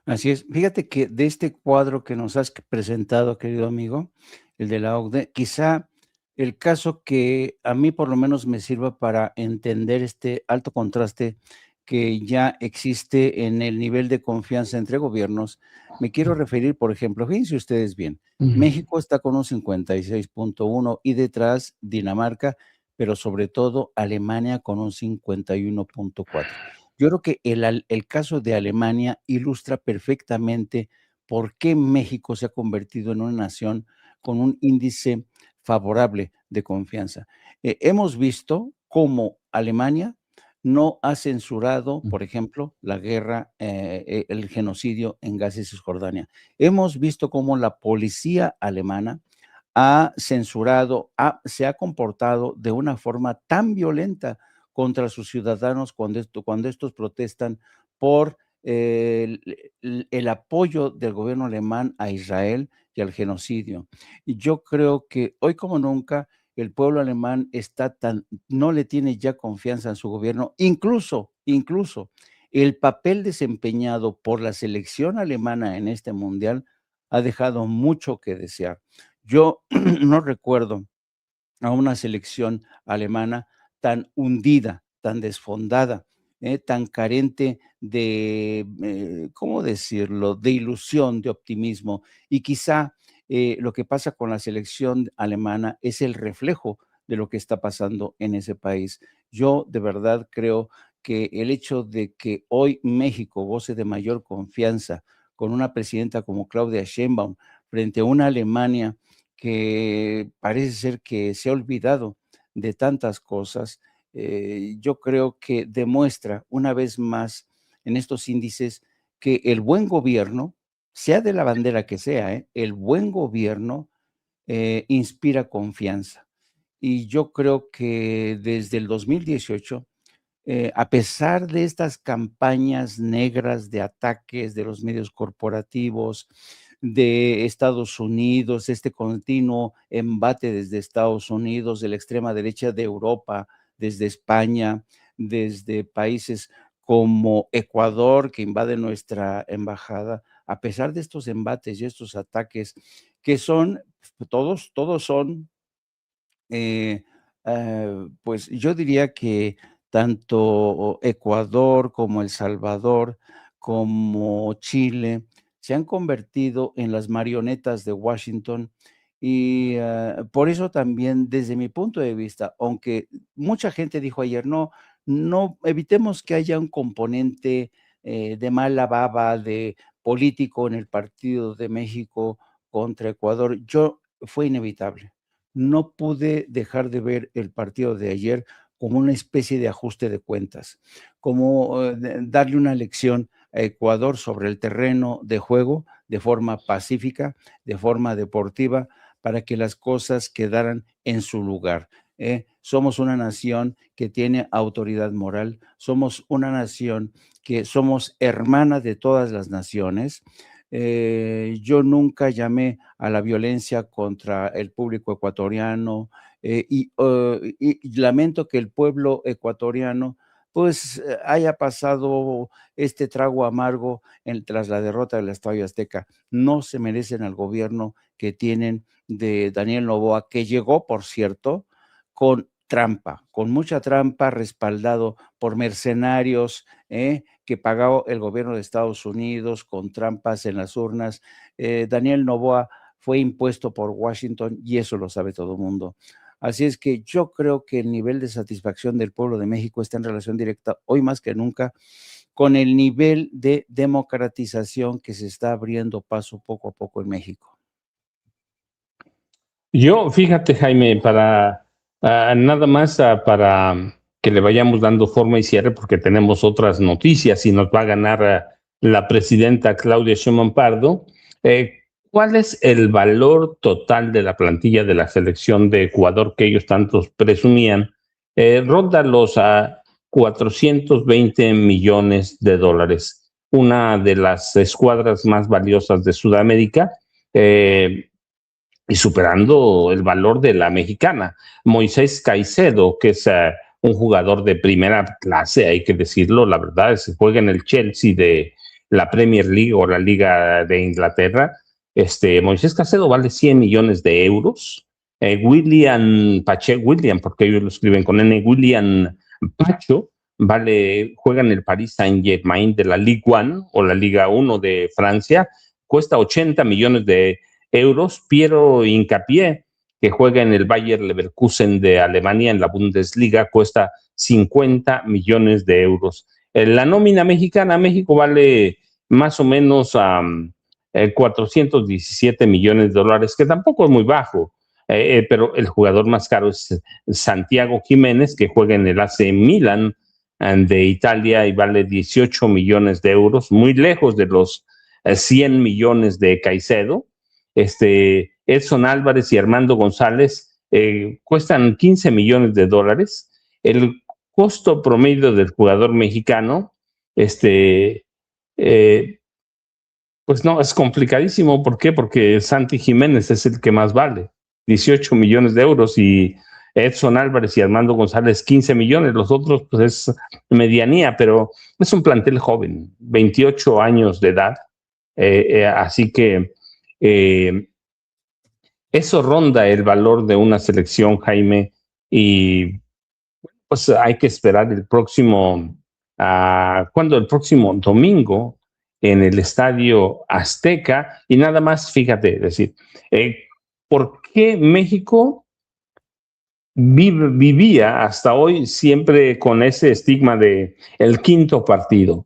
Así es. Fíjate que de este cuadro que nos has presentado, querido amigo, el de la OCDE, quizá el caso que a mí por lo menos me sirva para entender este alto contraste que ya existe en el nivel de confianza entre gobiernos, me quiero referir, por ejemplo, fíjense ustedes bien, México está con un 56.1 y detrás Dinamarca, pero sobre todo Alemania con un 51.4. Yo creo que el caso de Alemania ilustra perfectamente por qué México se ha convertido en una nación con un índice favorable de confianza. Hemos visto cómo Alemania no ha censurado, por ejemplo, la guerra, el genocidio en Gaza y Cisjordania. Hemos visto cómo la policía alemana ha censurado, se ha comportado de una forma tan violenta contra sus ciudadanos cuando estos protestan por el apoyo del gobierno alemán a Israel y al genocidio. Y yo creo que hoy como nunca el pueblo alemán no le tiene ya confianza en su gobierno, incluso el papel desempeñado por la selección alemana en este mundial ha dejado mucho que desear. Yo no recuerdo a una selección alemana tan hundida, tan desfondada, tan carente de, ¿cómo decirlo?, de ilusión, de optimismo. Y quizá lo que pasa con la selección alemana es el reflejo de lo que está pasando en ese país. Yo de verdad creo que el hecho de que hoy México goce de mayor confianza con una presidenta como Claudia Sheinbaum frente a una Alemania que parece ser que se ha olvidado de tantas cosas, yo creo que demuestra una vez más en estos índices que el buen gobierno, sea de la bandera que sea, el buen gobierno inspira confianza. Y yo creo que desde el 2018, a pesar de estas campañas negras de ataques de los medios corporativos, de Estados Unidos, este continuo embate desde Estados Unidos, de la extrema derecha de Europa, desde España, desde países como Ecuador, que invade nuestra embajada, a pesar de estos embates y estos ataques, que son, todos son pues yo diría que tanto Ecuador como El Salvador, como Chile, se han convertido en las marionetas de Washington y por eso también desde mi punto de vista, aunque mucha gente dijo ayer, no evitemos que haya un componente de mala baba, de político en el partido de México contra Ecuador, fue inevitable. No pude dejar de ver el partido de ayer como una especie de ajuste de cuentas, como darle una lección a Ecuador sobre el terreno de juego de forma pacífica, de forma deportiva, para que las cosas quedaran en su lugar. Somos una nación que tiene autoridad moral, somos una nación que somos hermana de todas las naciones. Yo nunca llamé a la violencia contra el público ecuatoriano y lamento que el pueblo ecuatoriano pues haya pasado este trago amargo tras la derrota del Estadio Azteca. No se merecen al gobierno que tienen de Daniel Noboa, que llegó, por cierto, con trampa, con mucha trampa, respaldado por mercenarios que pagó el gobierno de Estados Unidos con trampas en las urnas. Daniel Noboa fue impuesto por Washington y eso lo sabe todo el mundo. Así es que yo creo que el nivel de satisfacción del pueblo de México está en relación directa, hoy más que nunca, con el nivel de democratización que se está abriendo paso poco a poco en México. Yo, fíjate, Jaime, para nada más para que le vayamos dando forma y cierre, porque tenemos otras noticias y nos va a ganar la presidenta Claudia Sheinbaum Pardo. ¿Cuál es el valor total de la plantilla de la selección de Ecuador que ellos tantos presumían? Ronda los 420 millones de dólares, una de las escuadras más valiosas de Sudamérica. Y superando el valor de la mexicana. Moisés Caicedo, que es un jugador de primera clase, hay que decirlo, la verdad, se juega en el Chelsea de la Premier League o la Liga de Inglaterra. Moisés Caicedo vale 100 millones de euros. William Pacheco, porque ellos lo escriben con N, William Pacho, juega en el Paris Saint-Germain de la Ligue 1 o la Liga 1 de Francia, cuesta 80 millones de euros. Piero Hincapié, que juega en el Bayer Leverkusen de Alemania en la Bundesliga, cuesta 50 millones de euros. La nómina mexicana, México vale más o menos 417 millones de dólares, que tampoco es muy bajo, pero el jugador más caro es Santiago Jiménez, que juega en el AC Milan de Italia y vale 18 millones de euros, muy lejos de los 100 millones de Caicedo. Edson Álvarez y Armando González cuestan 15 millones de dólares. El costo promedio del jugador mexicano, pues no, es complicadísimo. ¿Por qué? Porque Santi Jiménez es el que más vale, 18 millones de euros, y Edson Álvarez y Armando González 15 millones. Los otros, pues es medianía, pero es un plantel joven, 28 años de edad. Así que eso ronda el valor de una selección, Jaime, y pues hay que esperar el próximo domingo en el Estadio Azteca. Y nada más, fíjate, decir, ¿por qué México vivía hasta hoy siempre con ese estigma de el quinto partido,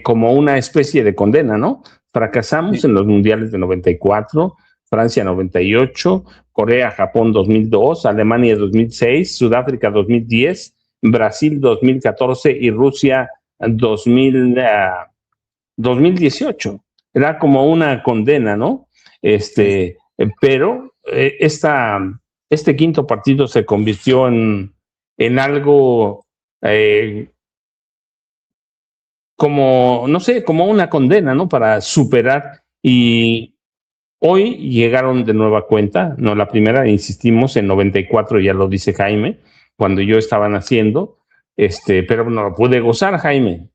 como una especie de condena, ¿no? Fracasamos en los mundiales de 94, Francia 98, Corea, Japón 2002, Alemania 2006, Sudáfrica 2010, Brasil 2014 y Rusia 2018. Era como una condena, ¿no? Pero este quinto partido se convirtió en algo como, no sé, como una condena, ¿no? Para superar. Y hoy llegaron de nueva cuenta, no la primera, insistimos, en 94, ya lo dice Jaime, cuando yo estaba naciendo, pero no lo pude gozar, Jaime.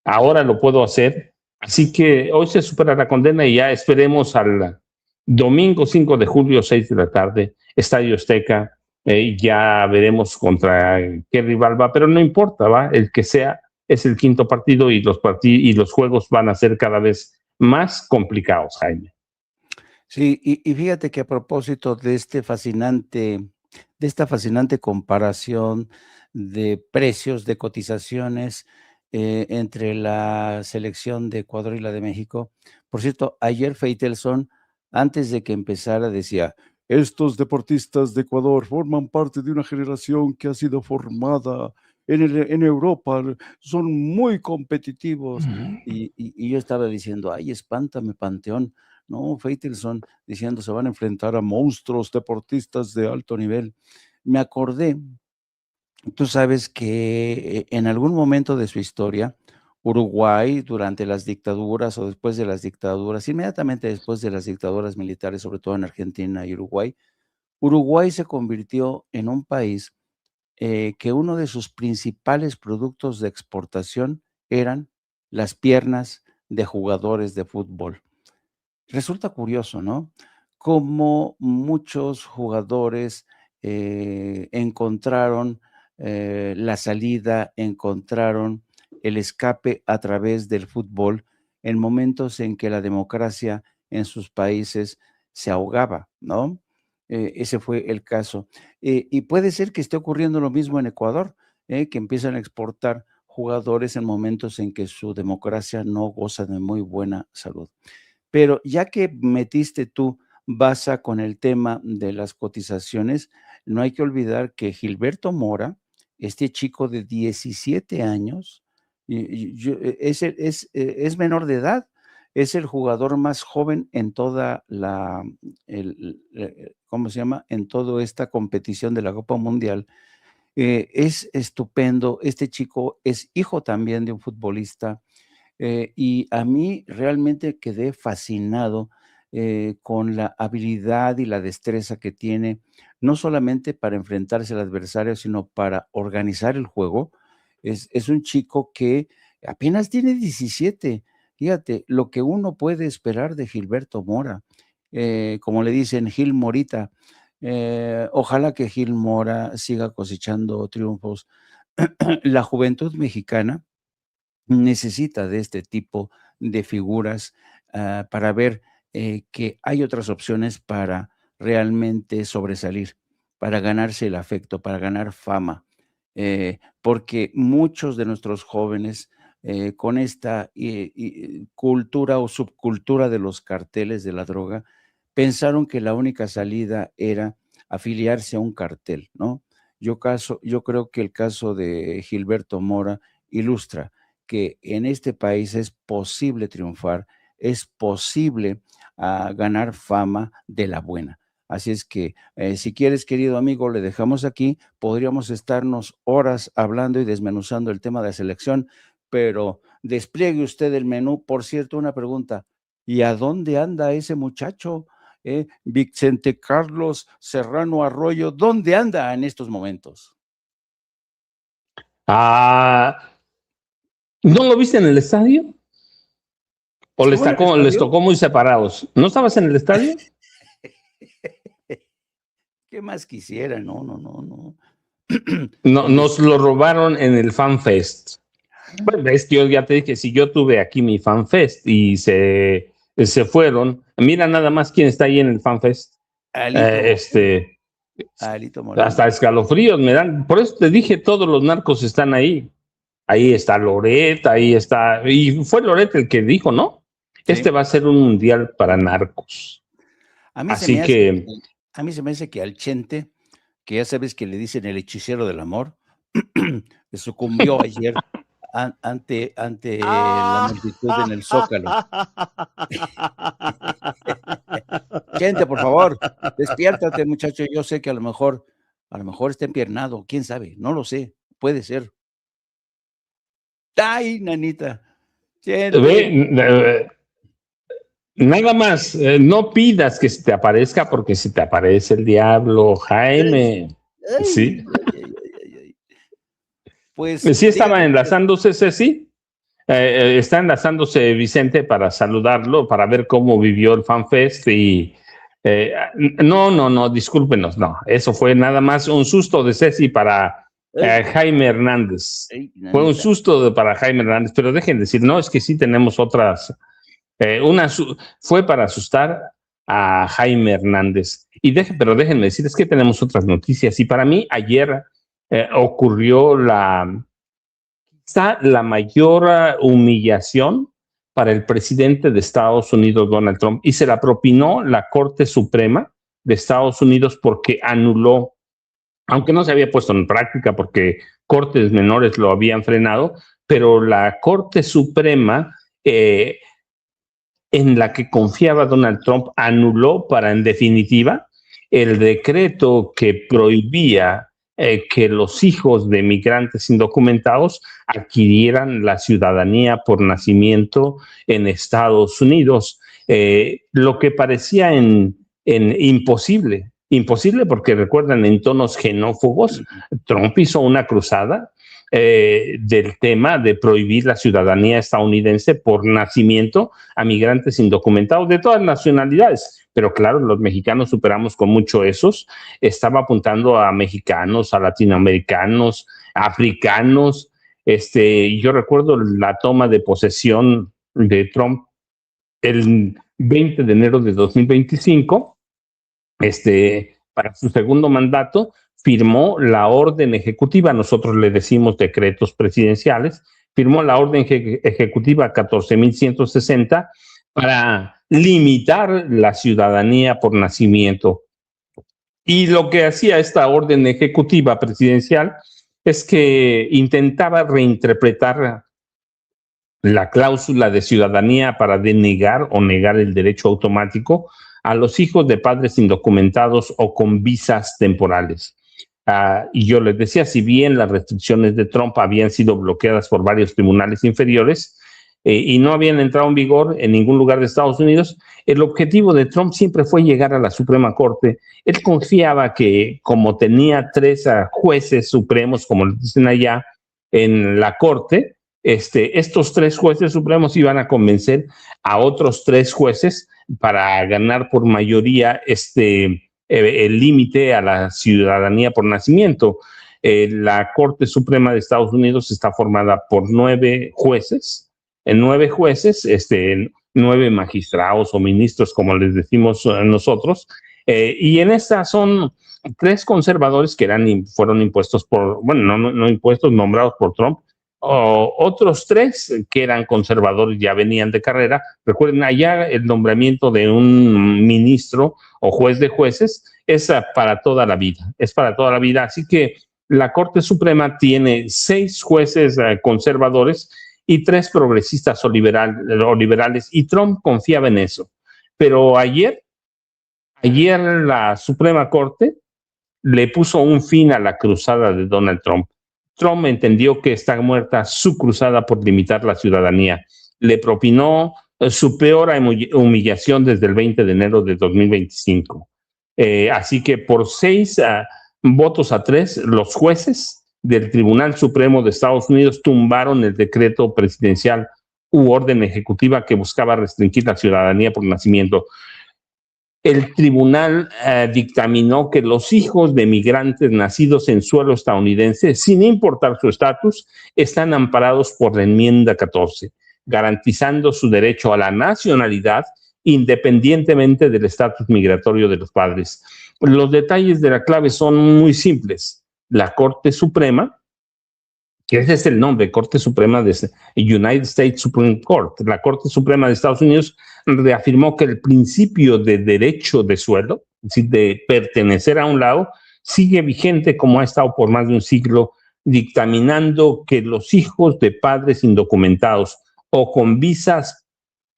Ahora lo puedo hacer. Así que hoy se supera la condena y ya esperemos al domingo 5 de julio, 6 de la tarde, Estadio Azteca. Ya veremos contra qué rival va, pero no importa, va, el que sea, es el quinto partido y los juegos van a ser cada vez más complicados, Jaime. Sí, y fíjate que a propósito de esta fascinante comparación de precios, de cotizaciones, entre la selección de Ecuador y la de México. Por cierto, ayer Faitelson, antes de que empezara, decía: estos deportistas de Ecuador forman parte de una generación que ha sido formada en Europa, son muy competitivos. Y yo estaba diciendo: ay, espántame, Panteón. No, Faitelson diciendo: se van a enfrentar a monstruos deportistas de alto nivel. Me acordé, tú sabes que en algún momento de su historia, Uruguay, durante las dictaduras o después de las dictaduras, inmediatamente después de las dictaduras militares, sobre todo en Argentina y Uruguay, Uruguay se convirtió en un país que uno de sus principales productos de exportación eran las piernas de jugadores de fútbol. Resulta curioso, ¿no? Cómo muchos jugadores encontraron la salida, encontraron el escape a través del fútbol en momentos en que la democracia en sus países se ahogaba, ¿no? Ese fue el caso. Y puede ser que esté ocurriendo lo mismo en Ecuador, que empiezan a exportar jugadores en momentos en que su democracia no goza de muy buena salud. Pero ya que metiste tú Basa con el tema de las cotizaciones, no hay que olvidar que Gilberto Mora, este chico de 17 años, es menor de edad, es el jugador más joven en toda ¿cómo se llama? En toda esta competición de la Copa Mundial. Es estupendo, este chico es hijo también de un futbolista, y a mí realmente quedé fascinado con la habilidad y la destreza que tiene, no solamente para enfrentarse al adversario, sino para organizar el juego. Es un chico que apenas tiene 17. Fíjate, lo que uno puede esperar de Gilberto Mora, como le dicen, Gil Morita. Ojalá que Gil Mora siga cosechando triunfos. La juventud mexicana necesita de este tipo de figuras para ver que hay otras opciones para realmente sobresalir, para ganarse el afecto, para ganar fama, porque muchos de nuestros jóvenes con esta cultura o subcultura de los carteles de la droga pensaron que la única salida era afiliarse a un cartel, ¿no? Yo creo que el caso de Gilberto Mora ilustra que en este país es posible triunfar, es posible ganar fama de la buena. Así es que, si quieres, querido amigo, le dejamos aquí. Podríamos estarnos horas hablando y desmenuzando el tema de la selección, pero despliegue usted el menú. Por cierto, una pregunta: ¿y a dónde anda ese muchacho? Vicente Carlos Serrano Arroyo, ¿dónde anda en estos momentos? ¿No lo viste en el estadio? ¿O les tocó muy separados? ¿No estabas en el estadio? ¿Qué más quisiera? No. No, nos lo robaron en el FanFest. Bueno, ves, yo ya te dije, si yo tuve aquí mi FanFest y se fueron, mira nada más quién está ahí en el FanFest. Alito Moreno. Hasta escalofríos me dan. Por eso te dije, todos los narcos están ahí. Ahí está Loret, ahí está. Y fue Loret el que dijo, ¿no? Sí. Este va a ser un mundial para narcos. A mí se me hace que al Chente, que ya sabes que le dicen el hechicero del amor, que sucumbió ayer ante la multitud en el Zócalo. Chente, por favor, despiértate, muchacho. Yo sé que a lo mejor está empiernado, quién sabe, no lo sé, puede ser. Ay, nanita. Nada más, no pidas que se te aparezca, porque si te aparece el diablo, Jaime. Ay, sí. Pues sí estaba enlazándose, Ceci. Está enlazándose Vicente para saludarlo, para ver cómo vivió el FanFest y no, discúlpenos, no, eso fue nada más un susto de Ceci para Jaime Hernández. Fue un susto para Jaime Hernández, pero dejen decir, no, es que sí tenemos otras. Fue para asustar a Jaime Hernández. Pero déjenme decir, es que tenemos otras noticias. Y para mí, ayer ocurrió está la mayor humillación para el presidente de Estados Unidos, Donald Trump, y se la propinó la Corte Suprema de Estados Unidos porque anuló, aunque no se había puesto en práctica porque cortes menores lo habían frenado, pero la Corte Suprema en la que confiaba Donald Trump anuló para, en definitiva, el decreto que prohibía que los hijos de migrantes indocumentados adquirieran la ciudadanía por nacimiento en Estados Unidos, lo que parecía imposible. Imposible porque recuerdan, en tonos xenófobos, Trump hizo una cruzada del tema de prohibir la ciudadanía estadounidense por nacimiento a migrantes indocumentados de todas nacionalidades. Pero claro, los mexicanos superamos con mucho esos. Estaba apuntando a mexicanos, a latinoamericanos, a africanos. Yo recuerdo la toma de posesión de Trump el 20 de enero de 2025, para su segundo mandato, firmó la orden ejecutiva, nosotros le decimos decretos presidenciales, firmó la orden ejecutiva 14.160 para limitar la ciudadanía por nacimiento. Y lo que hacía esta orden ejecutiva presidencial es que intentaba reinterpretar la cláusula de ciudadanía para denegar o negar el derecho automático a los hijos de padres indocumentados o con visas temporales. Y yo les decía, si bien las restricciones de Trump habían sido bloqueadas por varios tribunales inferiores y no habían entrado en vigor en ningún lugar de Estados Unidos, el objetivo de Trump siempre fue llegar a la Suprema Corte. Él confiaba que, como tenía 3 jueces supremos, como les dicen allá, en la Corte, estos 3 jueces supremos iban a convencer a otros 3 jueces para ganar por mayoría el límite a la ciudadanía por nacimiento. La Corte Suprema de Estados Unidos está formada por 9 jueces, 9 magistrados o ministros, como les decimos nosotros, y en esta son 3 conservadores que fueron impuestos no impuestos, nombrados por Trump, otros 3 que eran conservadores, ya venían de carrera. Recuerden, allá el nombramiento de un ministro o juez de jueces es para toda la vida, así que la Corte Suprema tiene 6 jueces conservadores y 3 progresistas o liberales, y Trump confiaba en eso. Pero ayer la Suprema Corte le puso un fin a la cruzada de Donald Trump. Trump entendió que está muerta su cruzada por limitar la ciudadanía. Le propinó su peor humillación desde el 20 de enero de 2025. Así que por 6 votos a 3, los jueces del Tribunal Supremo de Estados Unidos tumbaron el decreto presidencial u orden ejecutiva que buscaba restringir la ciudadanía por nacimiento. El tribunal dictaminó que los hijos de migrantes nacidos en suelo estadounidense, sin importar su estatus, están amparados por la enmienda 14, garantizando su derecho a la nacionalidad independientemente del estatus migratorio de los padres. Los detalles de la clave son muy simples. La Corte Suprema, que ese es el nombre, Corte Suprema de United States Supreme Court, la Corte Suprema de Estados Unidos, reafirmó que el principio de derecho de suelo, es decir, de pertenecer a un lado, sigue vigente como ha estado por más de un siglo, dictaminando que los hijos de padres indocumentados o con visas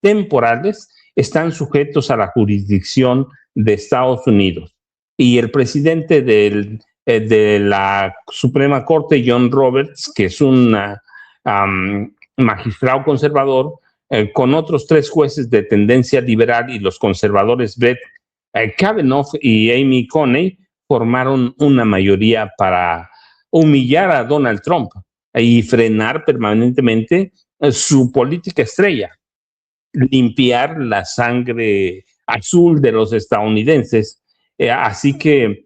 temporales están sujetos a la jurisdicción de Estados Unidos. Y el presidente de la Suprema Corte, John Roberts, que es un magistrado conservador, con otros 3 jueces de tendencia liberal y los conservadores Brett Kavanaugh y Amy Coney, formaron una mayoría para humillar a Donald Trump y frenar permanentemente su política estrella, limpiar la sangre azul de los estadounidenses. Así que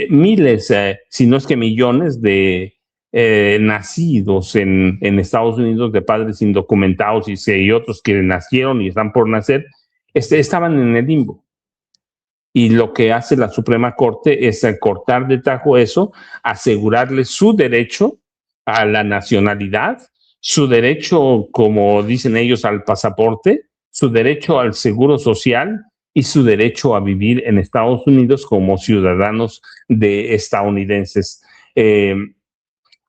miles, si no es que millones de nacidos en Estados Unidos de padres indocumentados y otros que nacieron y están por nacer, estaban en el limbo. Y lo que hace la Suprema Corte es cortar de tajo eso, asegurarles su derecho a la nacionalidad su derecho, como dicen ellos, al pasaporte, su derecho al seguro social y su derecho a vivir en Estados Unidos como ciudadanos de estadounidenses. Eh,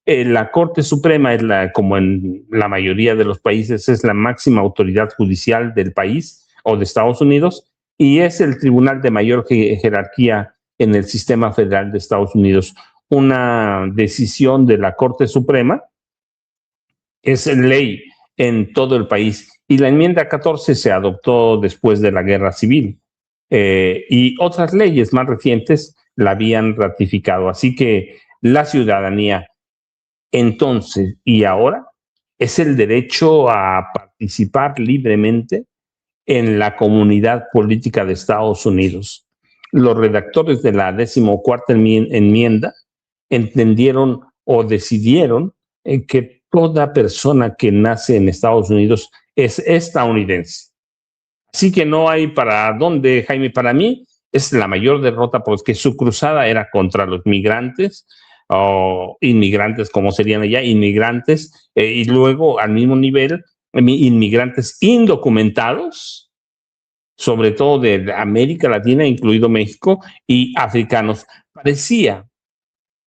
la Corte Suprema es como en la mayoría de los países, es la máxima autoridad judicial del país o de Estados Unidos y es el tribunal de mayor jerarquía en el sistema federal de Estados Unidos. Una decisión de la Corte Suprema es ley en todo el país y la enmienda 14 se adoptó después de la Guerra Civil y otras leyes más recientes la habían ratificado. Así que la ciudadanía entonces y ahora es el derecho a participar libremente en la comunidad política de Estados Unidos. Los redactores de la 14ª enmienda entendieron o decidieron que toda persona que nace en Estados Unidos es estadounidense. Así que no hay para dónde, Jaime, para mí es la mayor derrota porque su cruzada era contra los migrantes o inmigrantes, como serían allá, inmigrantes, y luego al mismo nivel, inmigrantes indocumentados, sobre todo de América Latina, incluido México, y africanos. Parecía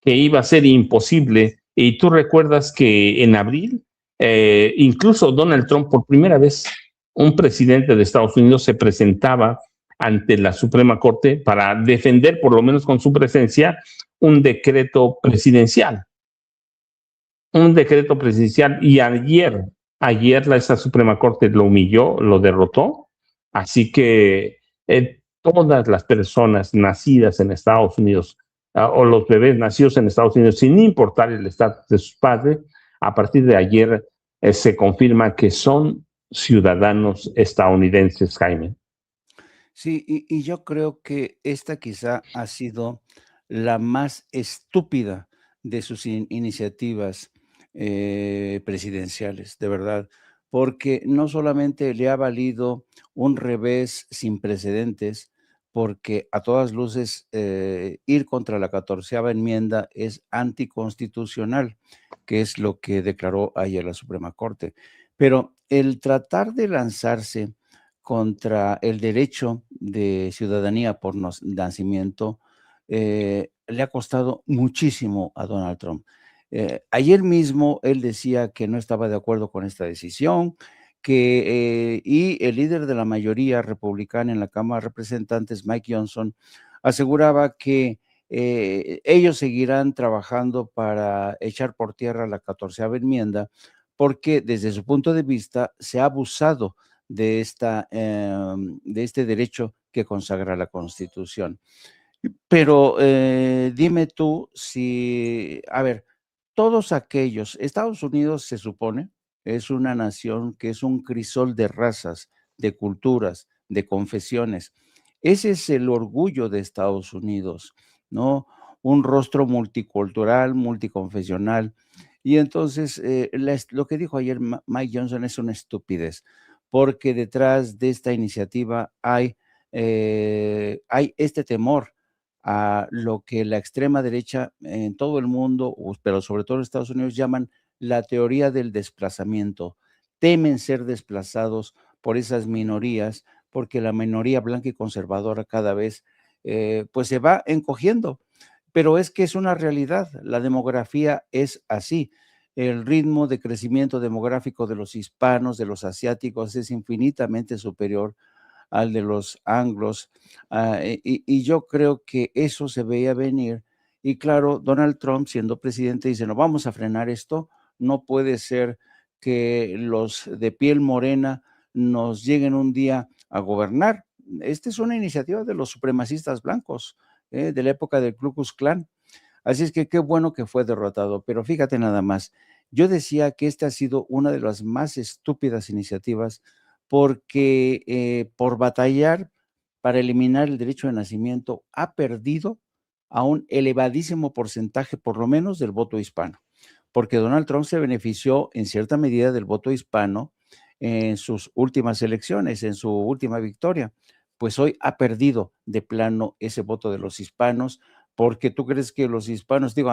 que iba a ser imposible. Y tú recuerdas que en abril, incluso Donald Trump, por primera vez, un presidente de Estados Unidos se presentaba ante la Suprema Corte para defender, por lo menos con su presencia, un decreto presidencial. Un decreto presidencial. Y ayer esa Suprema Corte lo humilló, lo derrotó. Así que todas las personas nacidas en Estados Unidos o los bebés nacidos en Estados Unidos, sin importar el estatus de sus padres, a partir de ayer se confirma que son ciudadanos estadounidenses, Jaime. Sí, y yo creo que esta quizá ha sido la más estúpida de sus iniciativas presidenciales, de verdad, porque no solamente le ha valido un revés sin precedentes, porque a todas luces ir contra la 14ª enmienda es anticonstitucional, que es lo que declaró ayer la Suprema Corte. Pero el tratar de lanzarse contra el derecho de ciudadanía por nacimiento, le ha costado muchísimo a Donald Trump. Ayer mismo él decía que no estaba de acuerdo con esta decisión, y el líder de la mayoría republicana en la Cámara de Representantes, Mike Johnson, aseguraba que ellos seguirán trabajando para echar por tierra la 14ª enmienda, porque desde su punto de vista se ha abusado de este derecho que consagra la Constitución. Pero dime tú si, a ver, todos aquellos, Estados Unidos se supone es una nación que es un crisol de razas, de culturas, de confesiones. Ese es el orgullo de Estados Unidos, ¿no? Un rostro multicultural, multiconfesional. Y entonces, lo que dijo ayer Mike Johnson es una estupidez, porque detrás de esta iniciativa hay este temor a lo que la extrema derecha en todo el mundo, pero sobre todo en Estados Unidos, llaman la teoría del desplazamiento. Temen ser desplazados por esas minorías, porque la minoría blanca y conservadora cada vez pues se va encogiendo. Pero es que es una realidad, la demografía es así. El ritmo de crecimiento demográfico de los hispanos, de los asiáticos, es infinitamente superior al de los anglos, y yo creo que eso se veía venir. Y claro, Donald Trump, siendo presidente, dice: no, vamos a frenar esto, no puede ser que los de piel morena nos lleguen un día a gobernar. Esta es una iniciativa de los supremacistas blancos, de la época del Ku Klux Klan. Así es que qué bueno que fue derrotado, pero fíjate nada más, yo decía que esta ha sido una de las más estúpidas iniciativas porque por batallar para eliminar el derecho de nacimiento ha perdido a un elevadísimo porcentaje, por lo menos del voto hispano, porque Donald Trump se benefició en cierta medida del voto hispano en sus últimas elecciones, en su última victoria. Pues hoy ha perdido de plano ese voto de los hispanos, porque tú crees que los hispanos, digo,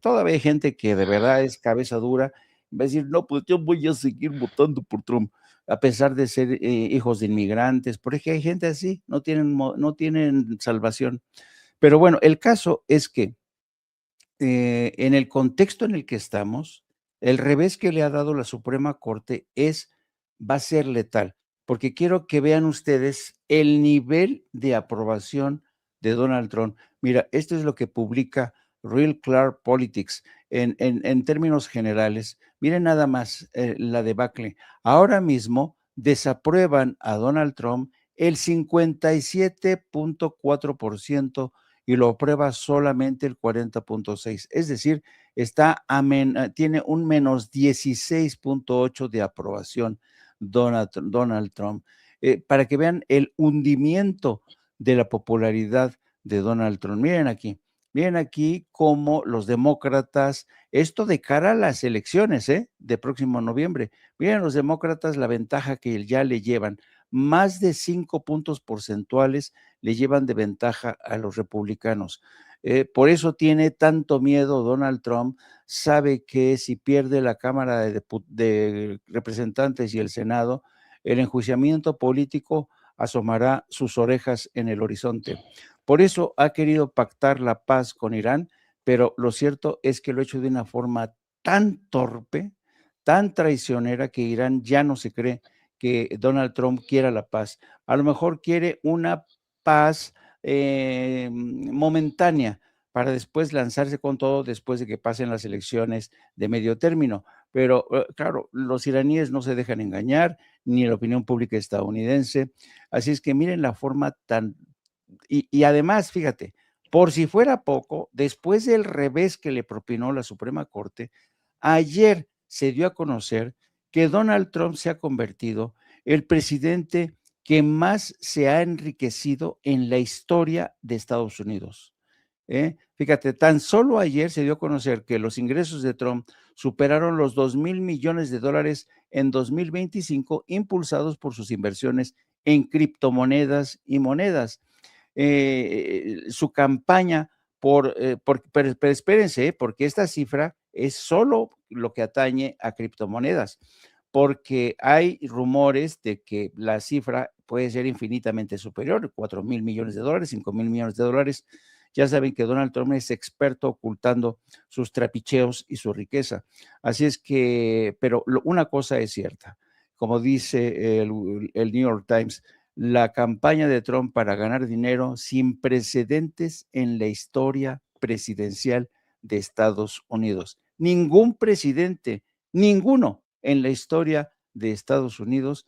todavía hay gente que de verdad es cabeza dura Va a decir, no, pues yo voy a seguir votando por Trump, a pesar de ser hijos de inmigrantes, porque hay gente así, no tienen salvación. Pero bueno, el caso es que en el contexto en el que estamos, el revés que le ha dado la Suprema Corte va a ser letal, porque quiero que vean ustedes el nivel de aprobación de Donald Trump. Mira, esto es lo que publica Real Clear Politics en términos generales. Miren nada más la debacle. Ahora mismo desaprueban a Donald Trump el 57.4% y lo aprueba solamente el 40.6%. Es decir, tiene un menos 16.8% de aprobación Donald Trump. Para que vean el hundimiento de la popularidad de Donald Trump. Miren aquí cómo los demócratas, esto de cara a las elecciones de próximo noviembre, miren los demócratas la ventaja que ya le llevan, más de 5 puntos porcentuales le llevan de ventaja a los republicanos. Por eso tiene tanto miedo Donald Trump, sabe que si pierde la Cámara de Representantes y el Senado, el enjuiciamiento político asomará sus orejas en el horizonte. Por eso ha querido pactar la paz con Irán, pero lo cierto es que lo ha hecho de una forma tan torpe, tan traicionera, que Irán ya no se cree que Donald Trump quiera la paz. A lo mejor quiere una paz momentánea para después lanzarse con todo después de que pasen las elecciones de medio término. Pero claro, los iraníes no se dejan engañar, ni la opinión pública estadounidense. Así es que miren la forma tan... Y además, fíjate, por si fuera poco, después del revés que le propinó la Suprema Corte, ayer se dio a conocer que Donald Trump se ha convertido el presidente que más se ha enriquecido en la historia de Estados Unidos. Fíjate, tan solo ayer se dio a conocer que los ingresos de Trump superaron los $2,000 millones en 2025, impulsados por sus inversiones en criptomonedas y monedas. Su campaña pero espérense, porque esta cifra es solo lo que atañe a criptomonedas, porque hay rumores de que la cifra puede ser infinitamente superior, $4,000 millones, $5,000 millones. Ya saben que Donald Trump es experto ocultando sus trapicheos y su riqueza. Así es que, pero una cosa es cierta, como dice el New York Times, la campaña de Trump para ganar dinero sin precedentes en la historia presidencial de Estados Unidos. Ningún presidente, ninguno en la historia de Estados Unidos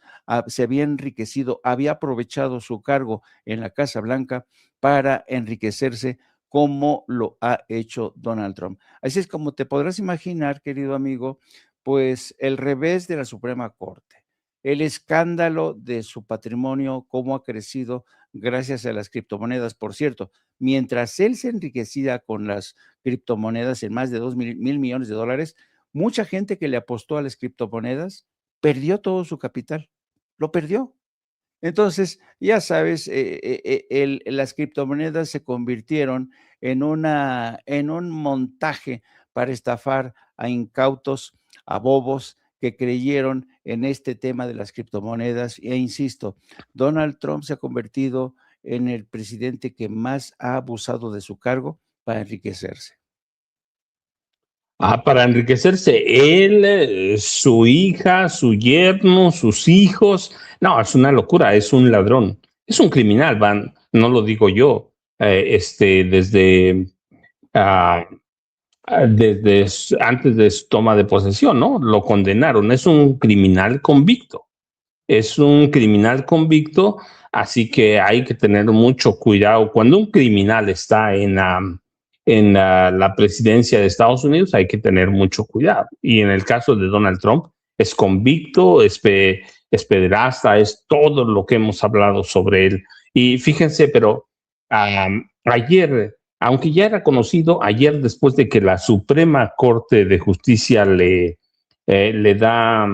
se había enriquecido, había aprovechado su cargo en la Casa Blanca para enriquecerse como lo ha hecho Donald Trump. Así es como te podrás imaginar, querido amigo, pues el revés de la Suprema Corte, el escándalo de su patrimonio, cómo ha crecido gracias a las criptomonedas. Por cierto, mientras él se enriquecía con las criptomonedas en más de $2,000 millones, mucha gente que le apostó a las criptomonedas perdió todo su capital, lo perdió. Entonces, ya sabes, las criptomonedas se convirtieron en un montaje para estafar a incautos, a bobos que creyeron en este tema de las criptomonedas. E insisto, Donald Trump se ha convertido en el presidente que más ha abusado de su cargo para enriquecerse. Para enriquecerse él, su hija, su yerno, sus hijos. No, es una locura, es un ladrón, es un criminal, no lo digo yo. Desde antes de su toma de posesión, ¿no? Lo condenaron, es un criminal convicto. Es un criminal convicto, así que hay que tener mucho cuidado. Cuando un criminal está en la presidencia de Estados Unidos, hay que tener mucho cuidado. Y en el caso de Donald Trump, es convicto, es pederasta, es todo lo que hemos hablado sobre él. Y fíjense, pero ayer, aunque ya era conocido, ayer después de que la Suprema Corte de Justicia le da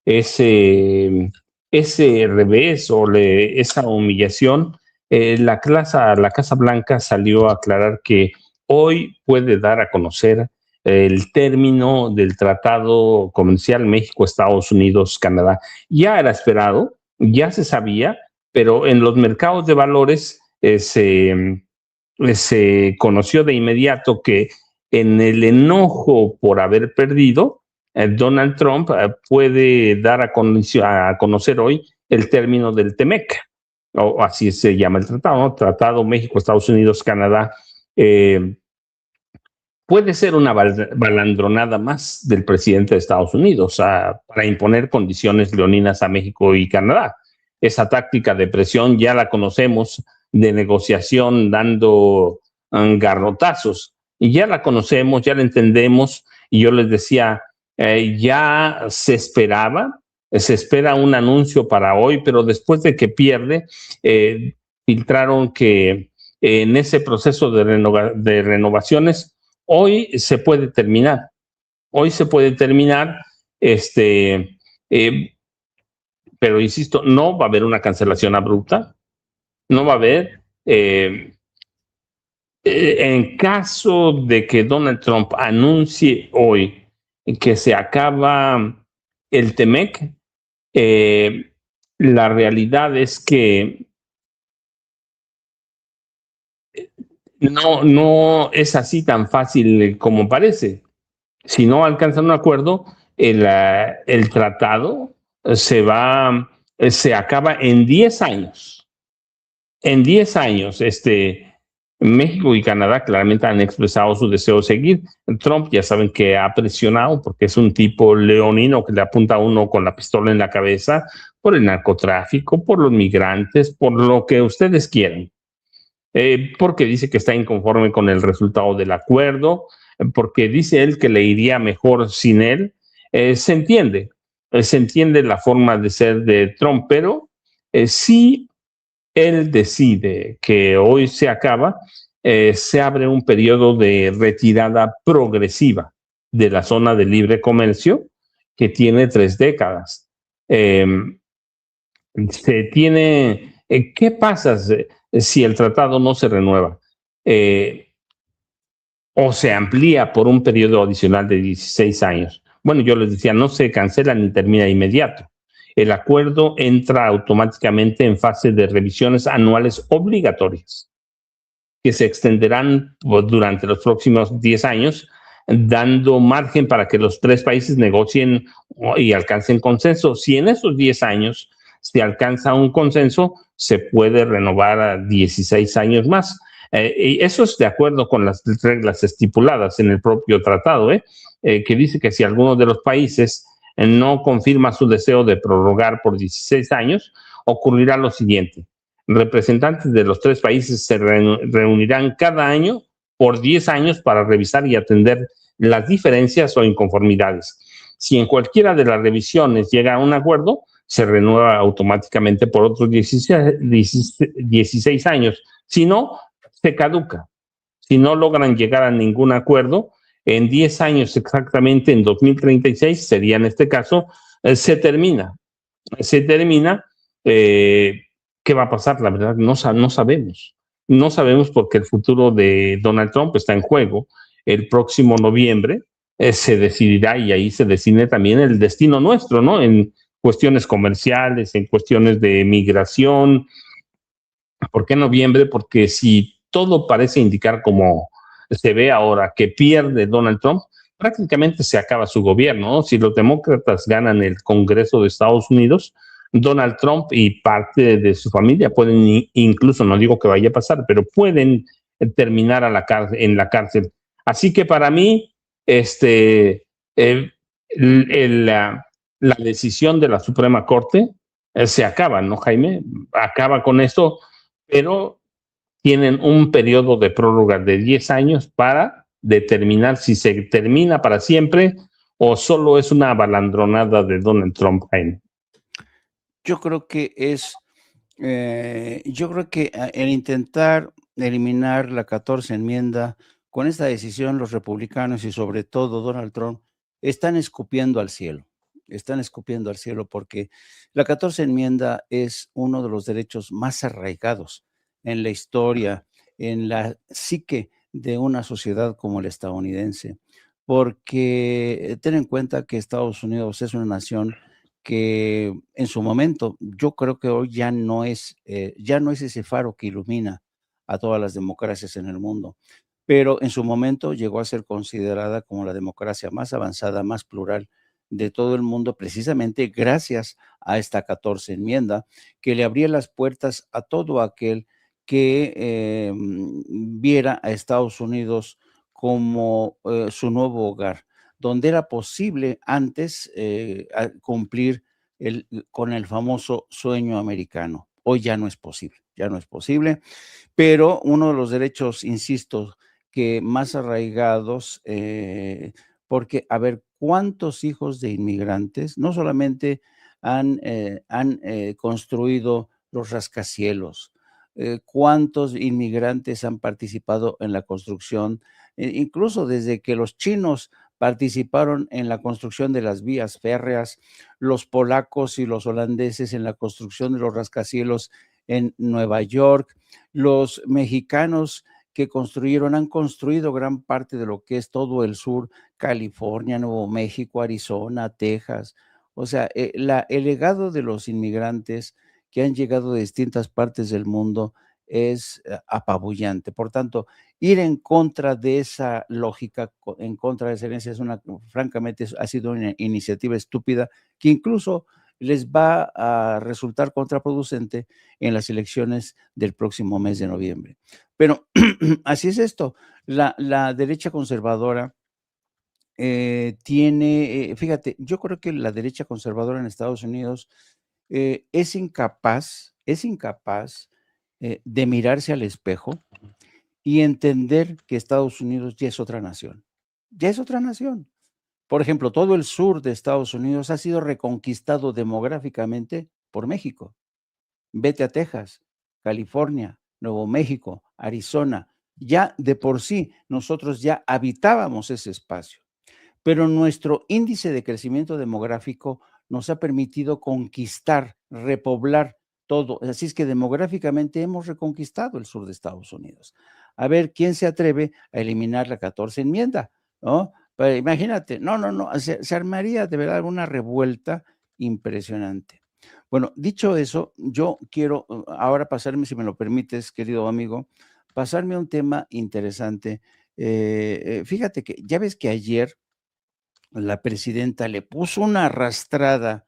ese revés o esa humillación, la Casa Blanca salió a aclarar que hoy puede dar a conocer el término del tratado comercial México, Estados Unidos, Canadá. Ya era esperado, ya se sabía, pero en los mercados de valores se conoció de inmediato que en el enojo por haber perdido, Donald Trump puede dar a conocer hoy el término del TEMEC, o así se llama el tratado, ¿no? Tratado México, Estados Unidos, Canadá. Puede ser una balandronada más del presidente de Estados Unidos para imponer condiciones leoninas a México y Canadá. Esa táctica de presión ya la conocemos, de negociación dando garrotazos, y ya la conocemos, ya la entendemos, y yo les decía, ya se espera un anuncio para hoy, pero después de que pierde, filtraron que en ese proceso de renovaciones, hoy se puede terminar, pero insisto, no va a haber una cancelación abrupta, no va a haber, en caso de que Donald Trump anuncie hoy que se acaba el TEMEC, la realidad es que no es así tan fácil como parece. Si no alcanzan un acuerdo, el tratado se acaba en 10 años. En 10 años, México y Canadá claramente han expresado su deseo de seguir. Trump ya saben que ha presionado porque es un tipo leonino que le apunta a uno con la pistola en la cabeza por el narcotráfico, por los migrantes, por lo que ustedes quieran. Porque dice que está inconforme con el resultado del acuerdo, porque dice él que le iría mejor sin él. Se entiende la forma de ser de Trump, pero si él decide que hoy se acaba, se abre un periodo de retirada progresiva de la zona de libre comercio que tiene 3 décadas. ¿Qué pasa si el tratado no se renueva? O se amplía por un periodo adicional de 16 años. Bueno, yo les decía, no se cancela ni termina de inmediato. El acuerdo entra automáticamente en fase de revisiones anuales obligatorias, que se extenderán durante los próximos 10 años, dando margen para que los 3 países negocien y alcancen consenso. Si en esos 10 años se alcanza un consenso, se puede renovar a 16 años más. Y eso es de acuerdo con las reglas estipuladas en el propio tratado, que dice que si alguno de los países no confirma su deseo de prorrogar por 16 años, ocurrirá lo siguiente. Representantes de los 3 países se reunirán cada año por 10 años para revisar y atender las diferencias o inconformidades. Si en cualquiera de las revisiones llega a un acuerdo, se renueva automáticamente por otros 16 años. Si no, se caduca. Si no logran llegar a ningún acuerdo, en 10 años exactamente, en 2036, sería en este caso, se termina. ¿Qué va a pasar? La verdad, no sabemos. No sabemos porque el futuro de Donald Trump está en juego. El próximo noviembre se decidirá y ahí se decide también el destino nuestro, ¿no? En cuestiones comerciales, en cuestiones de migración. ¿Por qué noviembre? Porque si todo parece indicar como se ve ahora que pierde Donald Trump, prácticamente se acaba su gobierno, ¿no? Si los demócratas ganan el Congreso de Estados Unidos, Donald Trump y parte de su familia pueden, incluso no digo que vaya a pasar, pero pueden terminar en la cárcel. Así que para mí, la decisión de la Suprema Corte se acaba, ¿no, Jaime? Acaba con esto, pero tienen un periodo de prórroga de 10 años para determinar si se termina para siempre o solo es una balandronada de Donald Trump, Jaime. Yo creo que el intentar eliminar la 14 enmienda, con esta decisión los republicanos y sobre todo Donald Trump están escupiendo al cielo. Están escupiendo al cielo porque la 14 enmienda es uno de los derechos más arraigados en la historia, en la psique de una sociedad como la estadounidense. porque ten en cuenta que Estados Unidos es una nación que en su momento, yo creo que hoy ya no es ese faro que ilumina a todas las democracias en el mundo, pero en su momento llegó a ser considerada como la democracia más avanzada, más plural de todo el mundo, precisamente gracias a esta 14 enmienda, que le abría las puertas a todo aquel que viera a Estados Unidos como su nuevo hogar, donde era posible antes cumplir con el famoso sueño americano. Hoy ya no es posible, ya no es posible, pero uno de los derechos, insisto, que más arraigados, porque, a ver, ¿cuántos hijos de inmigrantes no solamente han construido los rascacielos? ¿Cuántos inmigrantes han participado en la construcción? Incluso desde que los chinos participaron en la construcción de las vías férreas, los polacos y los holandeses en la construcción de los rascacielos en Nueva York, los mexicanos que han construido gran parte de lo que es todo el sur, California, Nuevo México, Arizona, Texas. O sea, el legado de los inmigrantes que han llegado de distintas partes del mundo es apabullante. Por tanto, ir en contra de esa lógica, en contra de esa herencia, francamente, ha sido una iniciativa estúpida que incluso les va a resultar contraproducente en las elecciones del próximo mes de noviembre. Pero así es esto. La derecha conservadora fíjate, yo creo que la derecha conservadora en Estados Unidos es incapaz de mirarse al espejo y entender que Estados Unidos ya es otra nación. Ya es otra nación. Por ejemplo, todo el sur de Estados Unidos ha sido reconquistado demográficamente por México. Vete a Texas, California, Nuevo México, Arizona. Ya de por sí nosotros ya habitábamos ese espacio, pero nuestro índice de crecimiento demográfico nos ha permitido conquistar, repoblar todo. Así es que demográficamente hemos reconquistado el sur de Estados Unidos. A ver quién se atreve a eliminar la 14 enmienda, ¿no? Pero imagínate, no, se armaría de verdad una revuelta impresionante. Bueno, dicho eso, yo quiero ahora pasarme, si me lo permites, querido amigo, pasarme a un tema interesante. Fíjate que ya ves que ayer la presidenta le puso una arrastrada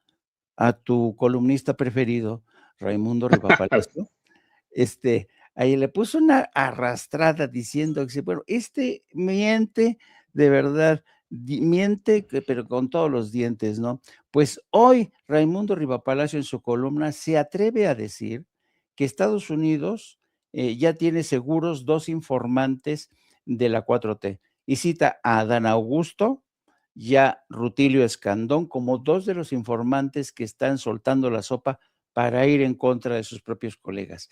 a tu columnista preferido, Raimundo Rivapalacio. Ahí le puso una arrastrada diciendo que, bueno, miente de verdad, miente, pero con todos los dientes, ¿no? Pues hoy Raimundo Rivapalacio en su columna se atreve a decir que Estados Unidos ya tiene seguros 2 informantes de la 4T y cita a Adán Augusto y a Rutilio Escandón como 2 de los informantes que están soltando la sopa para ir en contra de sus propios colegas.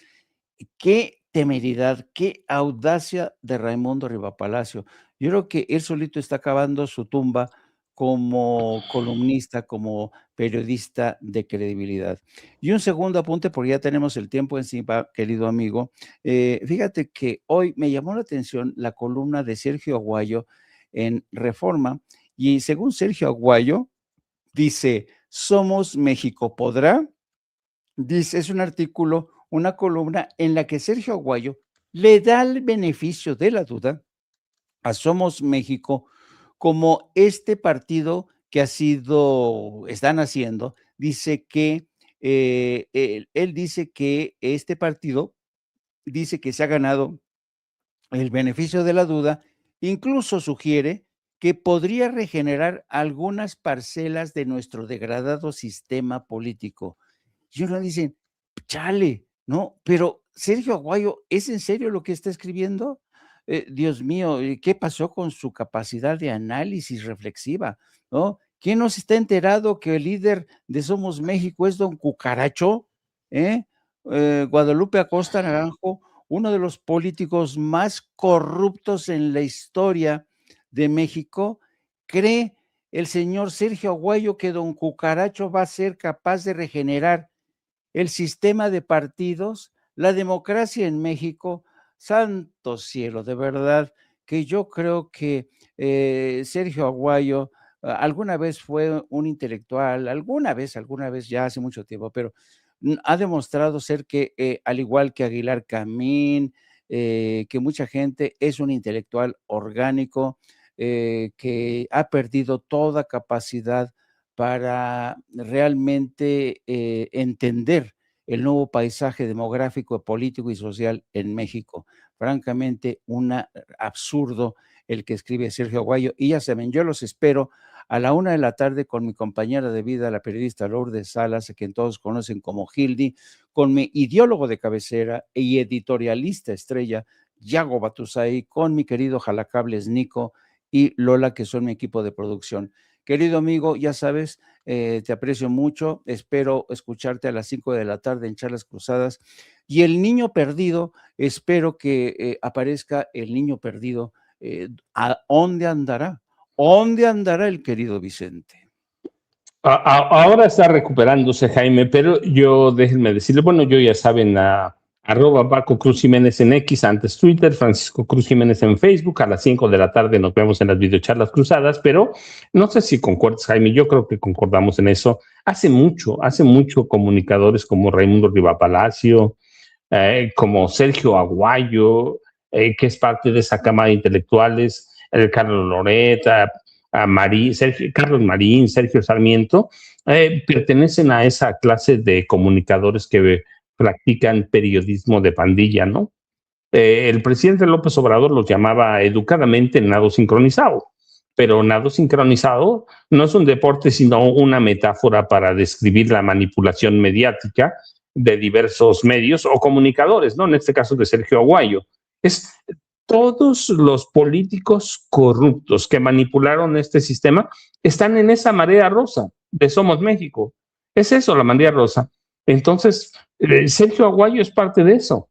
Qué temeridad, qué audacia de Raimundo Rivapalacio. Yo creo que él solito está cavando su tumba como columnista, como periodista de credibilidad. Y un segundo apunte, porque ya tenemos el tiempo encima, querido amigo. Fíjate que hoy me llamó la atención la columna de Sergio Aguayo en Reforma, y según Sergio Aguayo, dice: Somos México podrá. Dice, es un artículo, una columna en la que Sergio Aguayo le da el beneficio de la duda a Somos México como este partido que están haciendo, dice que él dice que este partido dice que se ha ganado el beneficio de la duda, incluso sugiere que podría regenerar algunas parcelas de nuestro degradado sistema político. Y uno dice, chale, ¿no? Pero Sergio Aguayo, ¿es en serio lo que está escribiendo? Dios mío, ¿qué pasó con su capacidad de análisis reflexiva? ¿No? ¿Quién no se está enterado que el líder de Somos México es don Cucaracho? ¿Eh? Guadalupe Acosta Naranjo, uno de los políticos más corruptos en la historia de México, ¿cree el señor Sergio Aguayo que don Cucaracho va a ser capaz de regenerar el sistema de partidos, la democracia en México? Santo cielo, de verdad que yo creo que Sergio Aguayo alguna vez fue un intelectual, alguna vez, ya hace mucho tiempo, pero ha demostrado ser que, al igual que Aguilar Camín, que mucha gente es un intelectual orgánico, que ha perdido toda capacidad para realmente entender el nuevo paisaje demográfico, político y social en México. Francamente, un absurdo el que escribe Sergio Aguayo. Y ya saben, yo los espero a la 1 de la tarde con mi compañera de vida, la periodista Lourdes Salas, a quien todos conocen como Gildi, con mi ideólogo de cabecera y editorialista estrella, Yago Batusay, con mi querido Jalacables Nico y Lola, que son mi equipo de producción. Querido amigo, ya sabes, te aprecio mucho, espero escucharte a las 5 de la tarde en Charlas Cruzadas. Y el niño perdido, espero que aparezca el niño perdido. ¿A dónde andará? ¿Dónde andará el querido Vicente? Ahora está recuperándose, Jaime, pero yo, déjenme decirle, bueno, yo ya saben, arroba Paco Cruz Jiménez en X, antes Twitter, Francisco Cruz Jiménez en Facebook, a las 5 de la tarde nos vemos en las videocharlas cruzadas, pero no sé si concuerdas, Jaime, yo creo que concordamos en eso. Hace mucho comunicadores como Raimundo Riva Palacio, como Sergio Aguayo, que es parte de esa cámara de intelectuales, el Carlos Loreta, Carlos Marín, Sergio Sarmiento, pertenecen a esa clase de comunicadores que practican periodismo de pandilla, ¿no? El presidente López Obrador los llamaba educadamente nado sincronizado, pero nado sincronizado no es un deporte, sino una metáfora para describir la manipulación mediática de diversos medios o comunicadores, ¿no? En este caso de Sergio Aguayo. Es todos los políticos corruptos que manipularon este sistema están en esa marea rosa de Somos México. Es eso, la marea rosa. Entonces, Sergio Aguayo es parte de eso.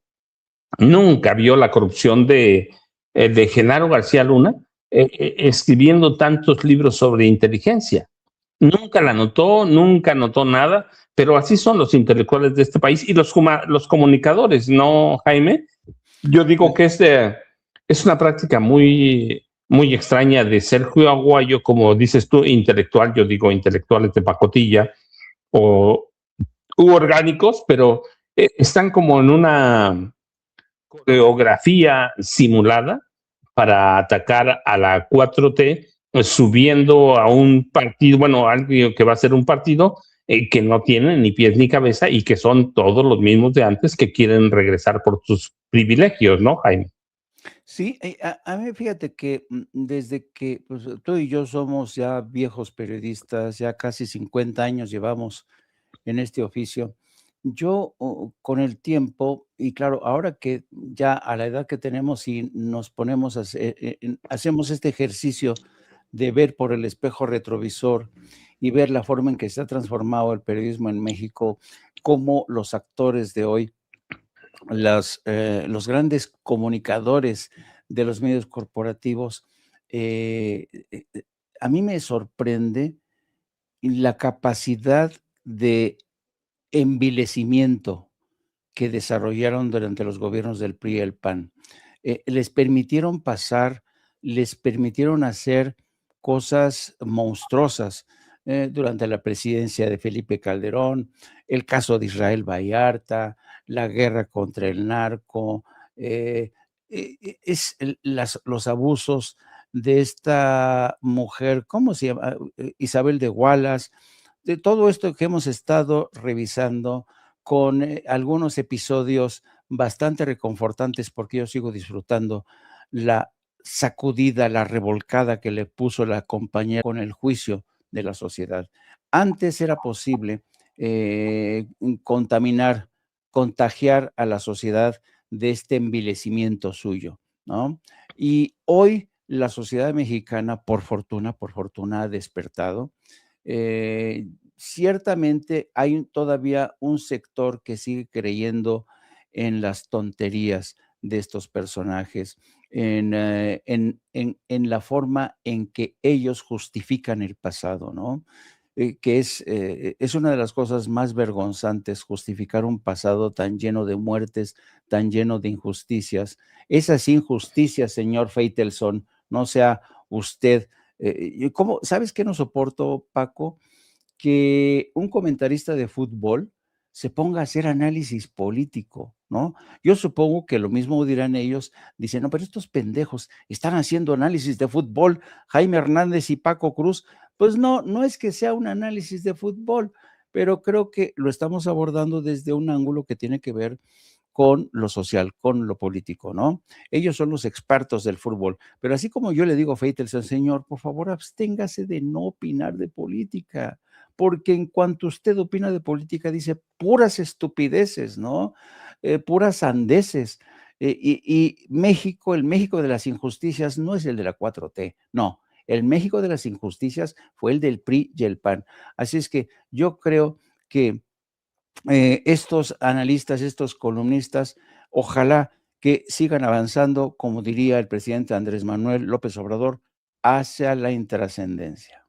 Nunca vio la corrupción de Genaro García Luna escribiendo tantos libros sobre inteligencia. Nunca la notó, nunca notó nada, pero así son los intelectuales de este país y los comunicadores, ¿no, Jaime? Yo digo que es una práctica muy extraña de Sergio Aguayo, como dices tú, intelectual, yo digo intelectuales de pacotilla o orgánicos, pero están como en una coreografía simulada para atacar a la 4T, subiendo a un partido, bueno, algo que va a ser un partido que no tiene ni pies ni cabeza y que son todos los mismos de antes que quieren regresar por sus privilegios, ¿no, Jaime? Sí, a mí fíjate que desde que pues, tú y yo somos ya viejos periodistas, ya casi 50 años llevamos en este oficio, yo con el tiempo, y claro, ahora que ya a la edad que tenemos y nos ponemos hacemos este ejercicio de ver por el espejo retrovisor y ver la forma en que se ha transformado el periodismo en México, cómo los actores de hoy, los grandes comunicadores de los medios corporativos, a mí me sorprende la capacidad de envilecimiento que desarrollaron durante los gobiernos del PRI y el PAN. Les permitieron pasar, les permitieron hacer cosas monstruosas durante la presidencia de Felipe Calderón, el caso de Israel Vallarta, la guerra contra el narco, los abusos de esta mujer, ¿cómo se llama? Isabel de Wallace, de todo esto que hemos estado revisando con algunos episodios bastante reconfortantes, porque yo sigo disfrutando la sacudida, la revolcada que le puso la compañera con el juicio de la sociedad. Antes era posible contagiar a la sociedad de este envilecimiento suyo, ¿no? Y hoy la sociedad mexicana, por fortuna, ha despertado. Ciertamente hay todavía un sector que sigue creyendo en las tonterías de estos personajes, en la forma en que ellos justifican el pasado, ¿no? que es una de las cosas más vergonzantes, justificar un pasado tan lleno de muertes, tan lleno de injusticias. Esas injusticias, señor Feitelson, no sea usted. ¿Cómo? ¿Sabes qué no soporto, Paco? Que un comentarista de fútbol se ponga a hacer análisis político, ¿no? Yo supongo que lo mismo dirán ellos, dicen, no, pero estos pendejos están haciendo análisis de fútbol, Jaime Hernández y Paco Cruz. Pues no, no es que sea un análisis de fútbol, pero creo que lo estamos abordando desde un ángulo que tiene que ver con lo social, con lo político, ¿no? Ellos son los expertos del fútbol, pero así como yo le digo a Feitelson, señor, por favor, absténgase de no opinar de política, porque en cuanto usted opina de política, dice puras estupideces, ¿no? Puras sandeces. Y México, el México de las injusticias, no es el de la 4T, no. El México de las injusticias fue el del PRI y el PAN. Así es que yo creo que estos analistas, estos columnistas, ojalá que sigan avanzando, como diría el presidente Andrés Manuel López Obrador, hacia la intrascendencia.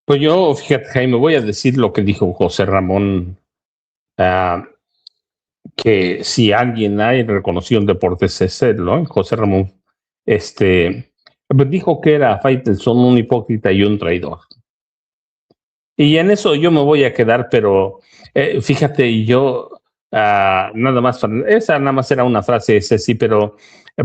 Pues yo, fíjate, Jaime, voy a decir lo que dijo José Ramón, ah, que si alguien hay reconocido en deportes es él, ¿no? José Ramón, pues dijo que era Faitelson un hipócrita y un traidor. Y en eso yo me voy a quedar, pero fíjate, yo esa nada más era una frase, ese sí, pero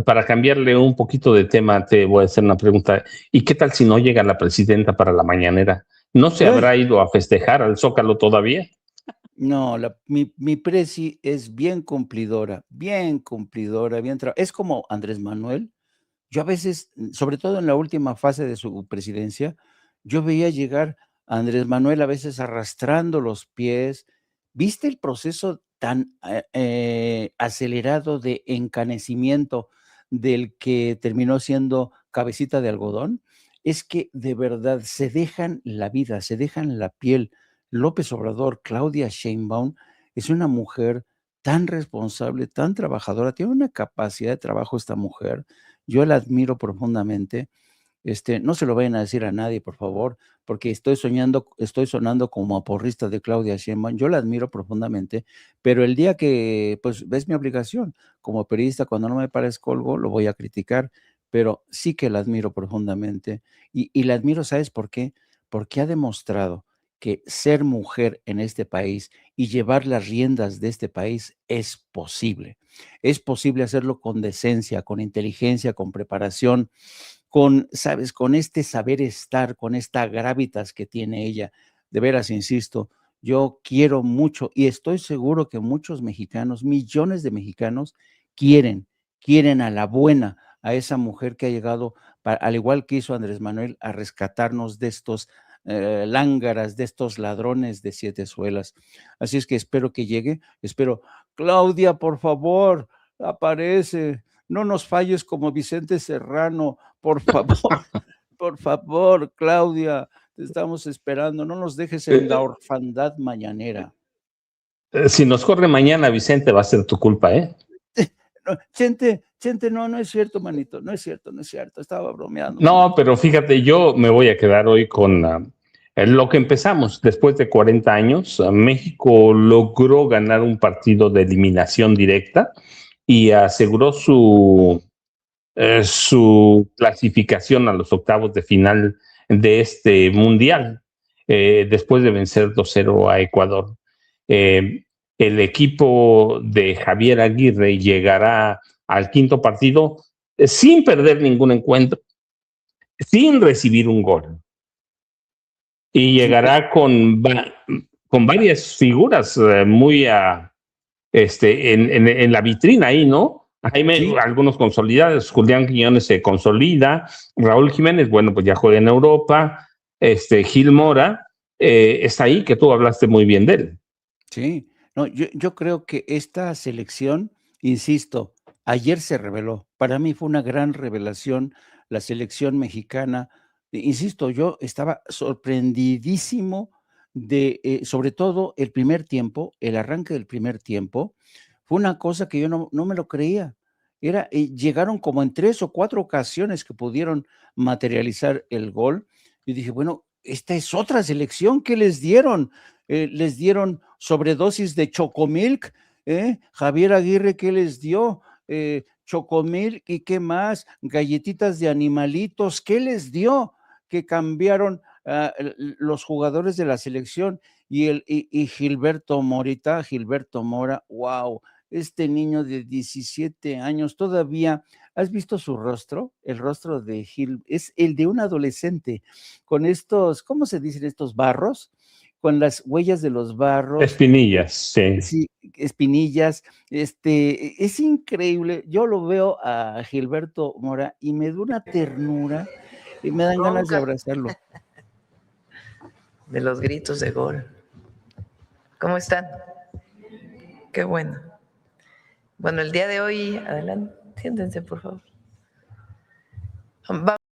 para cambiarle un poquito de tema, te voy a hacer una pregunta. ¿Y qué tal si no llega la presidenta para la mañanera? ¿No se habrá ido a festejar al Zócalo todavía? No, mi presi es bien cumplidora, bien es como Andrés Manuel. Yo a veces, sobre todo en la última fase de su presidencia, yo veía llegar a Andrés Manuel a veces arrastrando los pies. ¿Viste el proceso tan acelerado de encanecimiento del que terminó siendo cabecita de algodón? Es que de verdad se dejan la vida, se dejan la piel. López Obrador, Claudia Sheinbaum, es una mujer tan responsable, tan trabajadora, tiene una capacidad de trabajo esta mujer. Yo la admiro profundamente. No se lo vayan a decir a nadie, por favor, porque estoy sonando como aporrista de Claudia Sheinbaum. Yo la admiro profundamente, pero el día que, pues, es mi obligación como periodista, cuando no me parezca algo, lo voy a criticar, pero sí que la admiro profundamente. Y la admiro, ¿sabes por qué? Porque ha demostrado que ser mujer en este país y llevar las riendas de este país es posible. Es posible hacerlo con decencia, con inteligencia, con preparación, ¿sabes? Con este saber estar, con esta gravitas que tiene ella. De veras, insisto, yo quiero mucho y estoy seguro que muchos mexicanos, millones de mexicanos, quieren a la buena, a esa mujer que ha llegado, al igual que hizo Andrés Manuel, a rescatarnos de estos lángaras, de estos ladrones de 7 suelas. Así es que espero que llegue, Claudia, por favor, aparece, no nos falles como Vicente Serrano, por favor, por favor, Claudia, te estamos esperando, no nos dejes en la orfandad mañanera. Si nos corre mañana, Vicente, va a ser tu culpa, ¿eh? No, Chente, no es cierto, manito, no es cierto, estaba bromeando. No, manito. pero fíjate, yo me voy a quedar hoy con lo que empezamos. Después de 40 años, México logró ganar un partido de eliminación directa y aseguró su clasificación a los octavos de final de este mundial, después de vencer 2-0 a Ecuador. El equipo de Javier Aguirre llegará al quinto partido sin perder ningún encuentro, sin recibir un gol. Y llegará con varias figuras muy en la vitrina ahí, ¿no? Jaime, algunos consolidados, Julián Quiñones se consolida, Raúl Jiménez, bueno, pues ya juega en Europa, Gil Mora, está ahí, que tú hablaste muy bien de él. Sí, no, yo creo que esta selección, insisto, ayer se reveló. Para mí fue una gran revelación la selección mexicana. Insisto, yo estaba sorprendidísimo de, sobre todo el primer tiempo, el arranque del primer tiempo, fue una cosa que yo no me lo creía. Llegaron como en 3 o 4 ocasiones que pudieron materializar el gol. Yo dije, bueno, esta es otra selección que les dieron. Les dieron sobredosis de Chocomilk. Javier Aguirre, ¿qué les dio? Chocomilk, ¿y qué más? Galletitas de animalitos, ¿qué les dio? Que cambiaron los jugadores de la selección. Y Gilberto Mora, wow, este niño de 17 años todavía. ¿Has visto su rostro? El rostro de Gil es el de un adolescente, con estos, ¿cómo se dicen estos barros? Con las huellas de los barros. Espinillas, sí. Sí, espinillas. Es increíble. Yo lo veo a Gilberto Mora y me da una ternura y me dan ganas de abrazarlo. De los gritos de gol. ¿Cómo están? Qué bueno. Bueno, el día de hoy, adelante, siéntense, por favor.